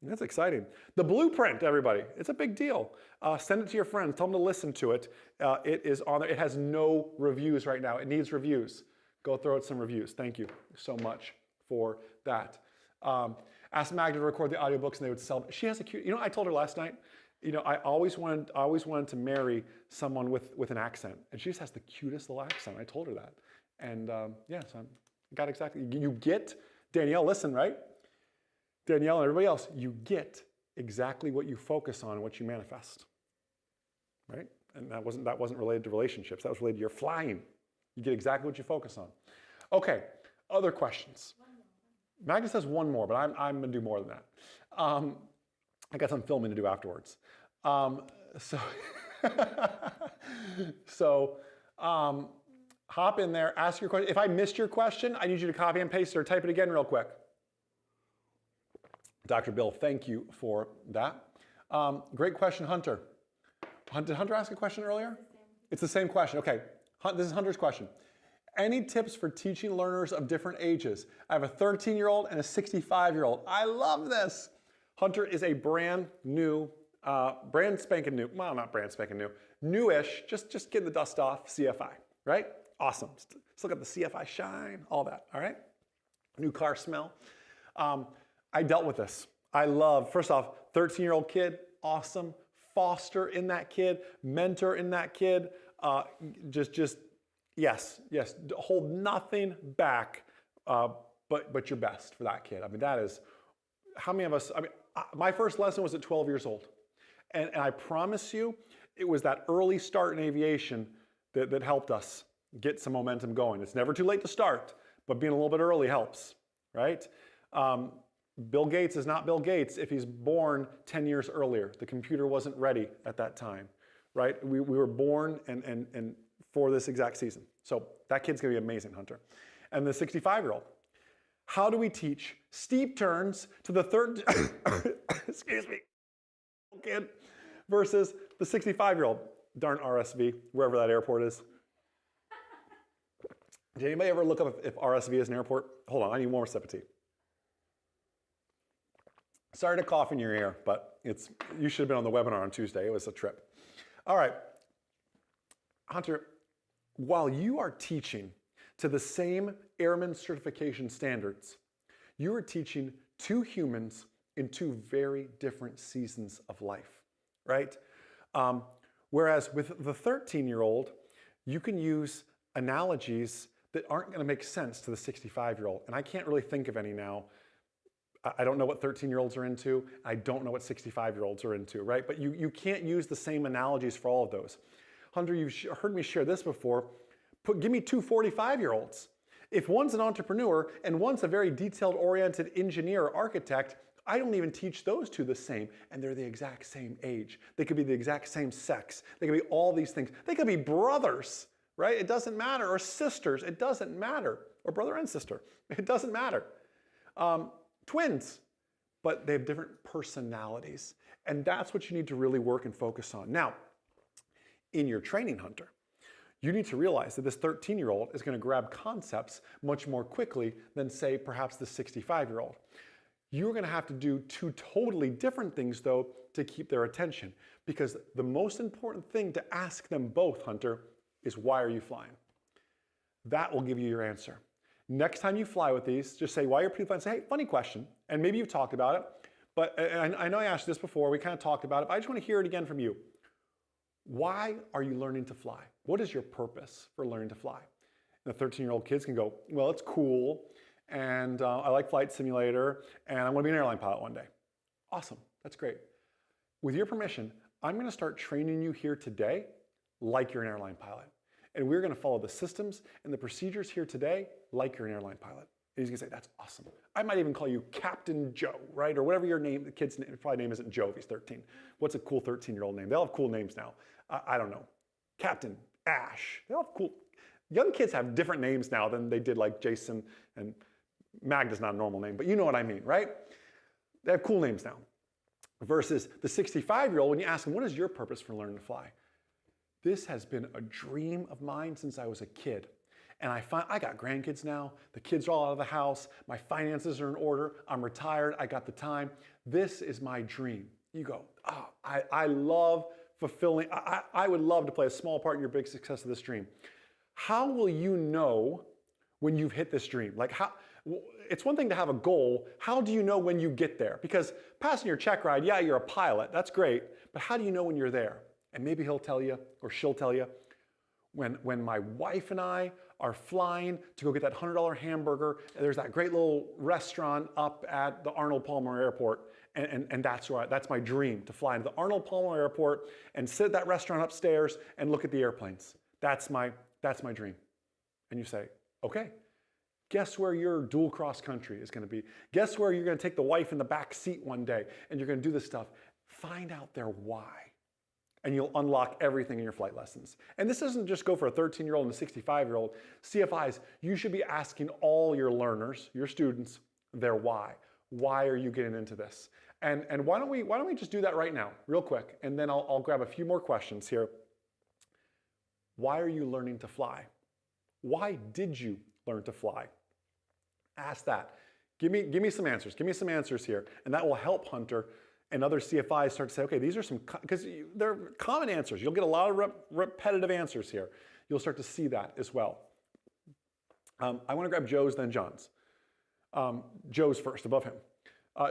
That's exciting. The blueprint, everybody, it's a big deal. Send it to your friends. Tell them to listen to it. It is on there. It has no reviews right now. It needs reviews. Go throw it some reviews. Thank you so much for that. Asked Magda to record the audiobooks and they would sell them. She has a cute, I told her last night, I always wanted to marry someone with an accent. And she just has the cutest little accent. I told her that. And yeah, so I got exactly, you get, Danielle, listen, right? Danielle and everybody else, you get exactly what you focus on and what you manifest, right? And that wasn't related to relationships. That was related to your flying. You get exactly what you focus on. Okay, other questions? Magda says one more, but I'm going to do more than that. I got some filming to do afterwards. So hop in there, ask your question. If I missed your question, I need you to copy and paste it or type it again real quick. Dr. Bill, thank you for that. Great question, Hunter. Did Hunter ask a question earlier? It's the same question. Okay, this is Hunter's question. Any tips for teaching learners of different ages? I have a 13-year-old and a 65-year-old. I love this. Hunter is a brand new, brand spanking new, well, not brand spanking new, newish, just getting the dust off CFI, right? Awesome. Still got the CFI shine, all that, all right? New car smell. I dealt with this. I love, first off, 13-year-old kid, awesome. Foster in that kid, mentor in that kid. Yes, hold nothing back, but your best for that kid. I mean, that is, how many of us, I mean, my first lesson was at 12 years old. And I promise you, it was that early start in aviation that helped us get some momentum going. It's never too late to start, but being a little bit early helps, right? Bill Gates is not Bill Gates if he's born 10 years earlier. The computer wasn't ready at that time, right? We were born and for this exact season. So that kid's gonna be amazing, Hunter. And the 65-year-old, how do we teach steep turns to the third, excuse me, kid versus the 65-year-old? Darn RSV, wherever that airport is. Did anybody ever look up if RSV is an airport? Hold on, I need one more sip of tea. Sorry to cough in your ear, but you should have been on the webinar on Tuesday. It was a trip. All right, Hunter, while you are teaching to the same airman certification standards, you are teaching two humans in two very different seasons of life, right? Whereas with the 13-year-old, you can use analogies that aren't going to make sense to the 65-year-old. And I can't really think of any now. I don't know what 13-year-olds are into. I don't know what 65-year-olds are into, right? But you can't use the same analogies for all of those. Hunter, you've heard me share this before. Give me two 45-year-olds. If one's an entrepreneur and one's a very detailed-oriented engineer or architect, I don't even teach those two the same, and they're the exact same age. They could be the exact same sex. They could be all these things. They could be brothers, right? It doesn't matter. Or sisters. It doesn't matter. Or brother and sister. It doesn't matter. Twins, but they have different personalities. And that's what you need to really work and focus on. Now, in your training, Hunter, you need to realize that this 13-year-old is going to grab concepts much more quickly than, say, perhaps the 65-year-old. You're going to have to do two totally different things, though, to keep their attention. Because the most important thing to ask them both, Hunter, is why are you flying? That will give you your answer. Next time you fly with these, just say, why are people flying? Say, hey, funny question. And maybe you've talked about it. But I know I asked you this before. We kind of talked about it. But I just want to hear it again from you. Why are you learning to fly? What is your purpose for learning to fly? And the 13-year-old kids can go, well, it's cool, and I like Flight Simulator, and I want to be an airline pilot one day. Awesome, that's great. With your permission, I'm going to start training you here today like you're an airline pilot. And we're going to follow the systems and the procedures here today like you're an airline pilot. And he's going to say, that's awesome. I might even call you Captain Joe, right? Or whatever your name, the kid's name, probably name isn't Joe if he's 13. What's a cool 13-year-old name? They all have cool names now. I don't know. Captain Ash. They all have cool. Young kids have different names now than they did like Jason, and Magda's not a normal name, but you know what I mean, right? They have cool names now. Versus the 65-year-old, when you ask them, what is your purpose for learning to fly? This has been a dream of mine since I was a kid. And I got grandkids now. The kids are all out of the house. My finances are in order. I'm retired. I got the time. This is my dream. You go, oh, I love fulfilling. I would love to play a small part in your big success of this dream. How will you know when you've hit this dream? Like it's one thing to have a goal. How do you know when you get there? Because passing your check ride, yeah, you're a pilot. That's great. But how do you know when you're there? And maybe he'll tell you, or she'll tell you, when my wife and I are flying to go get that $100 hamburger, and there's that great little restaurant up at the Arnold Palmer Airport, and that's my dream, to fly into the Arnold Palmer Airport and sit at that restaurant upstairs and look at the airplanes. That's my dream. And you say, okay, Guess where your dual cross country is going to be. Guess where you're going to take the wife in the back seat one day and you're going to do this stuff. Find out their why. And you'll unlock everything in your flight lessons. And this doesn't just go for a 13-year-old and a 65-year-old. CFIs, you should be asking all your learners, your students, their why. Why are you getting into this? And why don't we just do that right now, real quick, and then I'll grab a few more questions here. Why are you learning to fly? Why did you learn to fly? Ask that. Give me some answers. Give me some answers here, and that will help Hunter and other CFIs start to say, okay, these are some, because they're common answers. You'll get a lot of repetitive answers here. You'll start to see that as well. I want to grab Joe's, then John's. Joe's first, above him.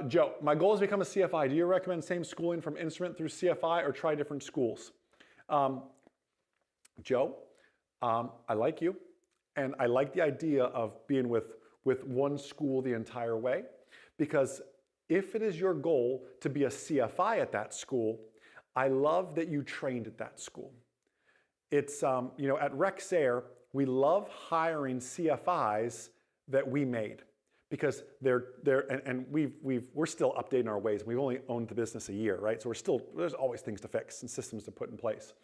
Joe, my goal is to become a CFI. Do you recommend same schooling from instrument through CFI or try different schools? Joe, I like you, and I like the idea of being with one school the entire way, because if it is your goal to be a CFI at that school, I love that you trained at that school. It's, you know, at Rex Air, we love hiring CFIs that we made, because we're still updating our ways. We've only owned the business a year, right? So there's always things to fix and systems to put in place.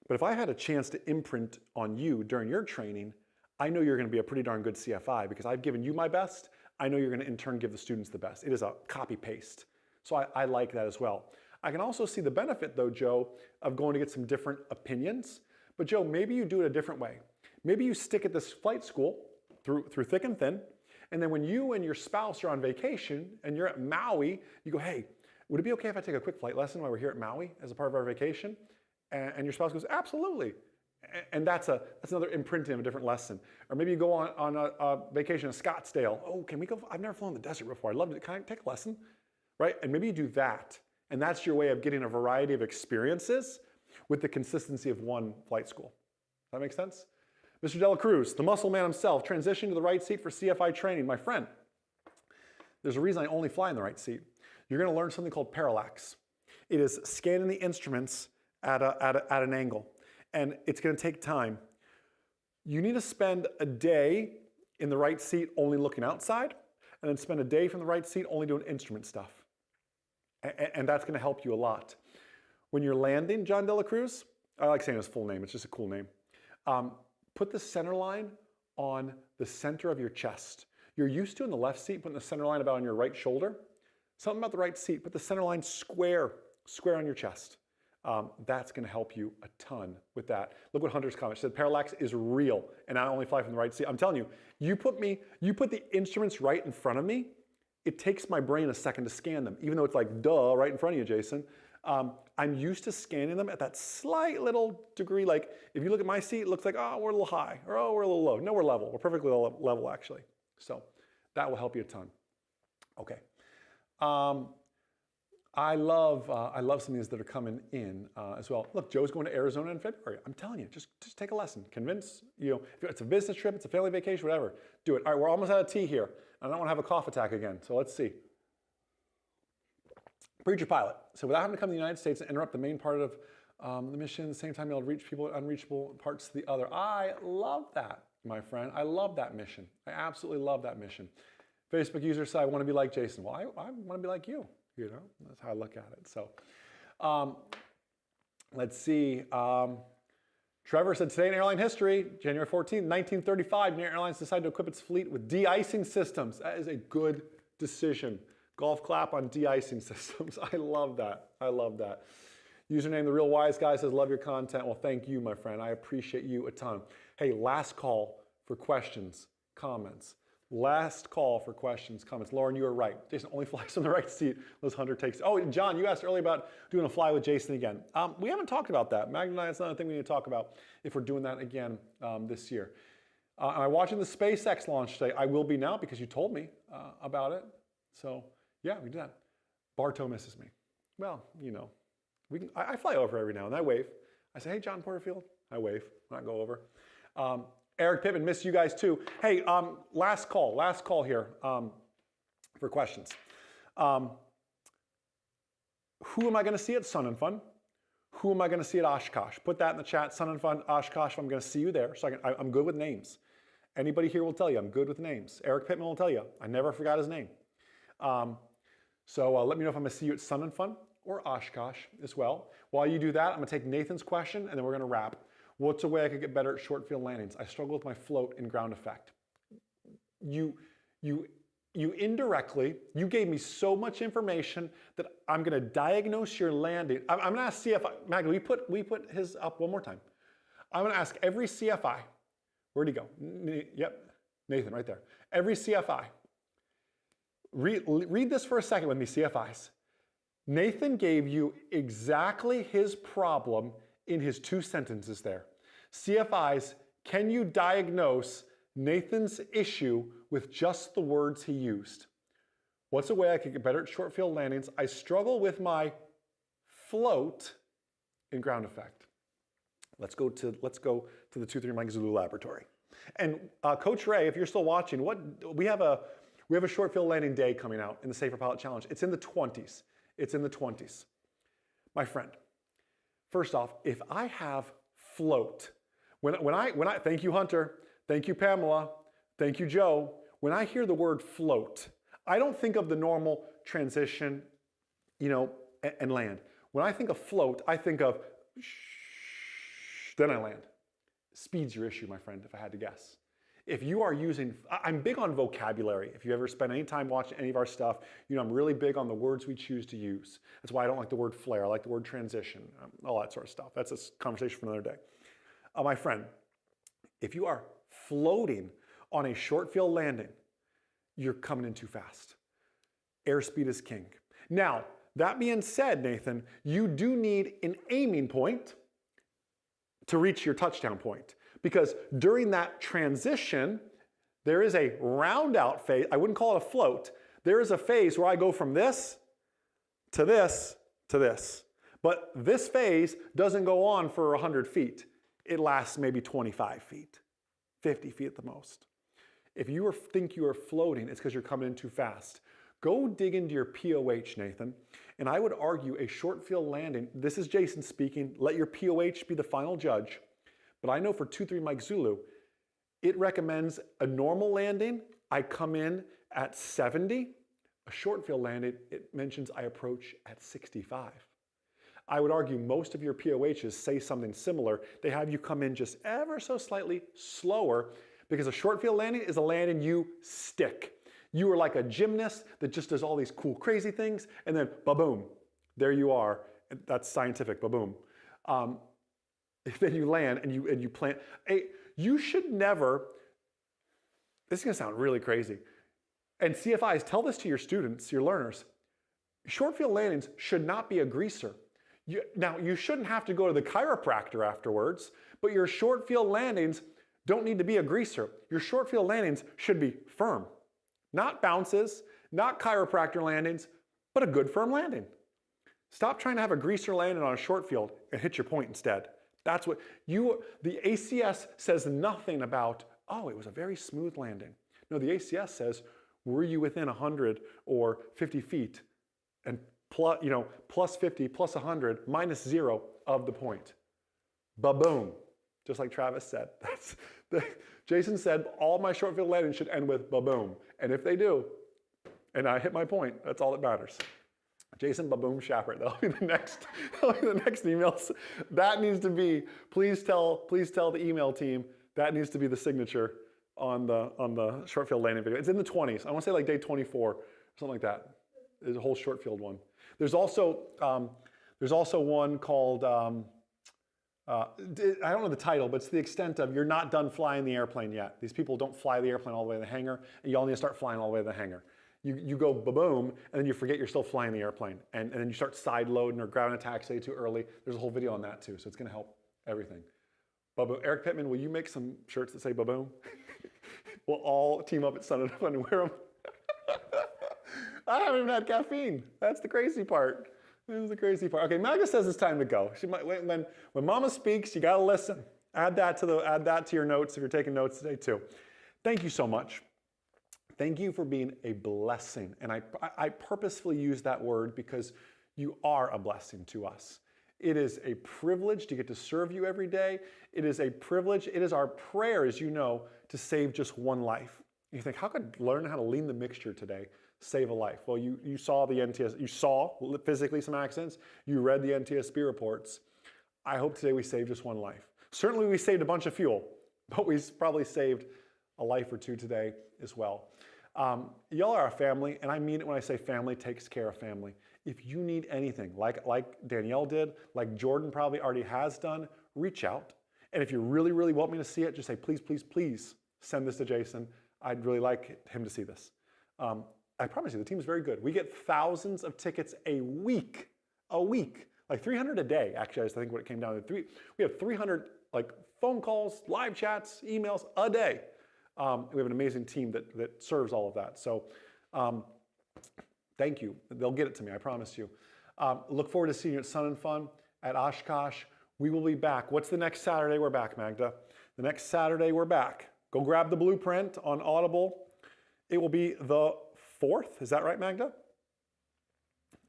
But if I had a chance to imprint on you during your training, I know you're going to be a pretty darn good CFI, because I've given you my best. I know you're going to in turn give the students the best. It is a copy paste. So I like that as well. I can also see the benefit though, Joe, of going to get some different opinions. But Joe, maybe you do it a different way. Maybe you stick at this flight school through thick and thin. And then when you and your spouse are on vacation and you're at Maui, you go, hey, would it be okay if I take a quick flight lesson while we're here at Maui as a part of our vacation? And your spouse goes, absolutely. And that's another imprinting of a different lesson. Or maybe you go on a vacation to Scottsdale. Oh, can we go? I've never flown the desert before. I'd love to. Can I take a lesson? Right? And maybe you do that. And that's your way of getting a variety of experiences with the consistency of one flight school. Does that make sense? Mr. Dela Cruz, the muscle man himself, transitioning to the right seat for CFI training. My friend, there's a reason I only fly in the right seat. You're going to learn something called parallax. It is scanning the instruments at an angle. And it's going to take time. You need to spend a day in the right seat only looking outside, and then spend a day from the right seat only doing instrument stuff. And that's going to help you a lot. When you're landing, John Dela Cruz, I like saying his full name, it's just a cool name. Put the center line on the center of your chest. You're used to in the left seat putting the center line about on your right shoulder. Something about the right seat, put the center line square on your chest. That's going to help you a ton with that. Look what Hunter's comment said. Parallax is real, and I only fly from the right seat. I'm telling you, you put the instruments right in front of me. It takes my brain a second to scan them, even though it's like duh right in front of you, Jason. I'm used to scanning them at that slight little degree. Like if you look at my seat, it looks like we're a little high, or we're a little low. No, we're level. We're perfectly level actually. So that will help you a ton. Okay. I love some of these that are coming in as well. Look, Joe's going to Arizona in February. I'm telling you, just take a lesson. Convince, if it's a business trip, it's a family vacation, whatever, do it. All right, we're almost out of tea here. I don't want to have a cough attack again, so let's see. Preacher pilot. So without having to come to the United States and interrupt the main part of the mission, at the same time you'll reach people at unreachable parts to the other. I love that, my friend. I love that mission. I absolutely love that mission. Facebook user said, I want to be like Jason. Well, I want to be like you. That's how I look at it. So let's see. Trevor said, today in airline history, January 14, 1935, United Airlines decided to equip its fleet with de-icing systems. That is a good decision. Golf clap on de-icing systems. I love that. I love that. Username The Real Wise Guy says, love your content. Well, thank you, my friend. I appreciate you a ton. Hey, last call for questions, comments. Last call for questions, comments. Lauren, you are right. Jason only flies on the right seat unless Hunter takes. Oh, John, you asked earlier about doing a fly with Jason again. We haven't talked about that. Magna and I, it's another thing we need to talk about if we're doing that again this year. Am I watching the SpaceX launch today? I will be now because you told me about it. So yeah, we do that. Bartow misses me. Well, I fly over every now and then. I wave. I say, hey, John Porterfield. I wave when I go over. Eric Pittman, miss you guys too. Hey, last call here for questions. Who am I going to see at Sun and Fun? Who am I going to see at Oshkosh? Put that in the chat, Sun and Fun, Oshkosh. I'm going to see you there. So I'm good with names. Anybody here will tell you I'm good with names. Eric Pittman will tell you I never forgot his name. So let me know if I'm going to see you at Sun and Fun or Oshkosh as well. While you do that, I'm going to take Nathan's question and then we're going to wrap. What's a way I could get better at short field landings? I struggle with my float and ground effect. You indirectly, you gave me so much information that I'm going to diagnose your landing. I'm going to ask CFI. Maggie, we put his up one more time. I'm going to ask every CFI. Where'd he go? Yep, Nathan, right there. Every CFI. Read this for a second with me, CFIs. Nathan gave you exactly his problem in his 2 sentences there. CFIs, can you diagnose Nathan's issue with just the words he used? What's a way I could get better at short field landings? I struggle with my float and ground effect. Let's go to the 2-3 Mike Zulu laboratory. And Coach Ray, if you're still watching, we have a short field landing day coming out in the Safer Pilot Challenge. It's in the 20s. It's in the 20s. My friend, first off, if I have float, when I thank you, Hunter, thank you, Pamela, thank you, Joe. When I hear the word float, I don't think of the normal transition, and land. When I think of float, I think of then I land. Speed's your issue, my friend, if I had to guess. If you are using, I'm big on vocabulary. If you ever spend any time watching any of our stuff, I'm really big on the words we choose to use. That's why I don't like the word flare. I like the word transition, all that sort of stuff. That's a conversation for another day. My friend, if you are floating on a short field landing, you're coming in too fast. Airspeed is king. Now, that being said, Nathan, you do need an aiming point to reach your touchdown point. Because during that transition, there is a round out phase. I wouldn't call it a float. There is a phase where I go from this to this to this. But this phase doesn't go on for 100 feet. It lasts maybe 25 feet, 50 feet at the most. If you think you are floating, it's because you're coming in too fast. Go dig into your POH, Nathan. And I would argue a short field landing, this is Jason speaking, let your POH be the final judge. But I know for 2-3 Mike Zulu, it recommends a normal landing, I come in at 70. A short field landing, it mentions I approach at 65. I would argue most of your POHs say something similar. They have you come in just ever so slightly slower because a short field landing is a landing you stick. You are like a gymnast that just does all these cool, crazy things, and then ba-boom, there you are. That's scientific, ba-boom. Then you land and you plant. You should never, this is gonna sound really crazy, and CFIs, tell this to your students, your learners, short field landings should not be a greaser. Now, you shouldn't have to go to the chiropractor afterwards, but your short field landings don't need to be a greaser. Your short field landings should be firm. Not bounces, not chiropractor landings, but a good firm landing. Stop trying to have a greaser landing on a short field and hit your point instead. That's what the ACS says nothing about, oh, it was a very smooth landing. No, the ACS says, were you within 100 or 50 feet and plus 50, plus 100, minus 0 of the point. Ba-boom, just like Travis said. Jason said all my short field landings should end with ba-boom. And if they do, and I hit my point, that's all that matters. Jason Baboom Schappert, that'll be the next emails. That needs to be, please tell the email team, that needs to be the signature on the short field landing video. It's in the 20s. I want to say like day 24, something like that. There's a whole short field one. There's also one called, I don't know the title, but it's the extent of you're not done flying the airplane yet. These people don't fly the airplane all the way to the hangar, and you all need to start flying all the way to the hangar. You go ba-boom, and then you forget you're still flying the airplane. And then you start side loading or grabbing a taxi too early. There's a whole video on that too, so it's gonna help everything. Ba-boom. Eric Pittman, will you make some shirts that say ba-boom? We'll all team up at Sun and Fun and wear them. I haven't even had caffeine. That's the crazy part. This is the crazy part. Okay, Magda says it's time to go. She might, when Mama speaks, you gotta listen. Add that to your notes if you're taking notes today too. Thank you so much. Thank you for being a blessing. And I purposefully use that word because you are a blessing to us. It is a privilege to get to serve you every day. It is a privilege. It is our prayer, as you know, to save just one life. You think, how could learning how to lean the mixture today save a life? Well, you saw the NTS, you saw physically some accidents. You read the NTSB reports. I hope today we saved just one life. Certainly we saved a bunch of fuel, but we probably saved a life or two today as well. Y'all are a family, and I mean it when I say family takes care of family. If you need anything, like Danielle did, like Jordan probably already has done, reach out. And if you really, really want me to see it, just say, please, please, please send this to Jason. I'd really like him to see this. I promise you, the team is very good. We get thousands of tickets a week, like 300 a day, actually, I think what it came down to. We have 300 like phone calls, live chats, emails a day. We have an amazing team that serves all of that. So thank you. They'll get it to me, I promise you. Look forward to seeing you at Sun and Fun, at Oshkosh. We will be back. What's the next Saturday we're back, Magda? The next Saturday we're back. Go grab the blueprint on Audible. It will be the 4th. Is that right, Magda?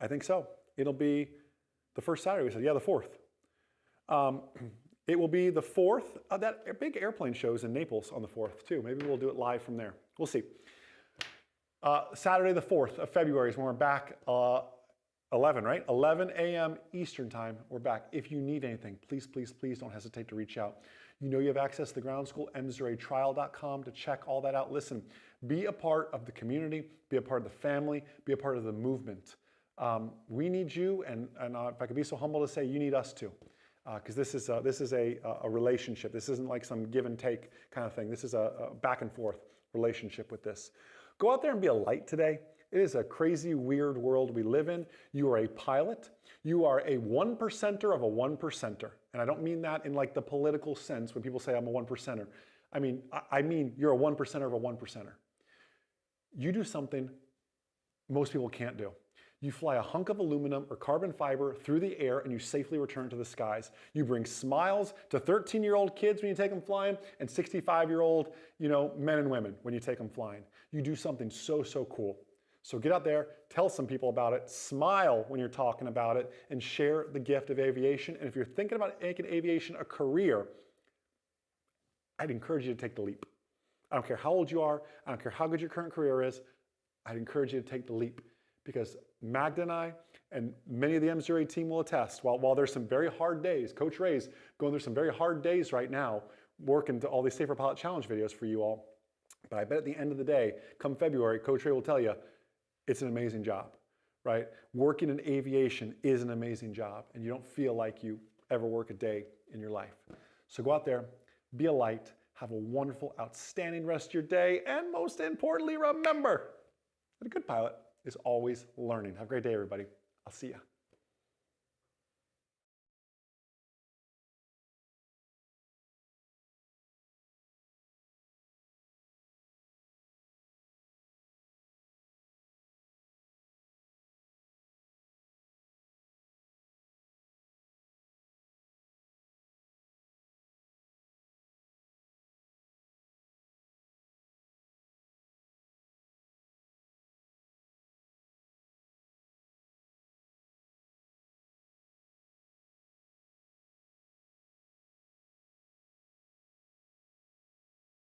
I think so. It'll be the first Saturday. We said, yeah, the 4th. It will be the 4th. That big airplane show's in Naples on the 4th, too. Maybe we'll do it live from there. We'll see. Saturday, the 4th of February is when we're back. 11, right? 11 a.m. Eastern time, we're back. If you need anything, please, please, please don't hesitate to reach out. You know you have access to the ground school, msratrial.com to check all that out. Listen, be a part of the community, be a part of the family, be a part of the movement. We need you, and if I could be so humble to say, you need us too. Because this is a relationship. This isn't like some give and take kind of thing. This is a back and forth relationship with this. Go out there and be a light today. It is a crazy, weird world we live in. You are a pilot. You are a 1%er of a 1%er. And I don't mean that in like the political sense when people say I'm a 1%er. I mean you're a 1%er of a 1%er. You do something most people can't do. You fly a hunk of aluminum or carbon fiber through the air and you safely return to the skies. You bring smiles to 13-year-old kids when you take them flying and 65-year-old, men and women when you take them flying. You do something so, so cool. So get out there, tell some people about it, smile when you're talking about it, and share the gift of aviation. And if you're thinking about making aviation a career, I'd encourage you to take the leap. I don't care how old you are. I don't care how good your current career is. I'd encourage you to take the leap because Magda and I and many of the M0A team will attest, while there's some very hard days, Coach Ray's going through some very hard days right now, working to all these Safer Pilot Challenge videos for you all. But I bet at the end of the day, come February, Coach Ray will tell you, it's an amazing job, right? Working in aviation is an amazing job, and you don't feel like you ever work a day in your life. So go out there, be a light, have a wonderful, outstanding rest of your day, and most importantly, remember that a good pilot is always learning. Have a great day, everybody. I'll see you.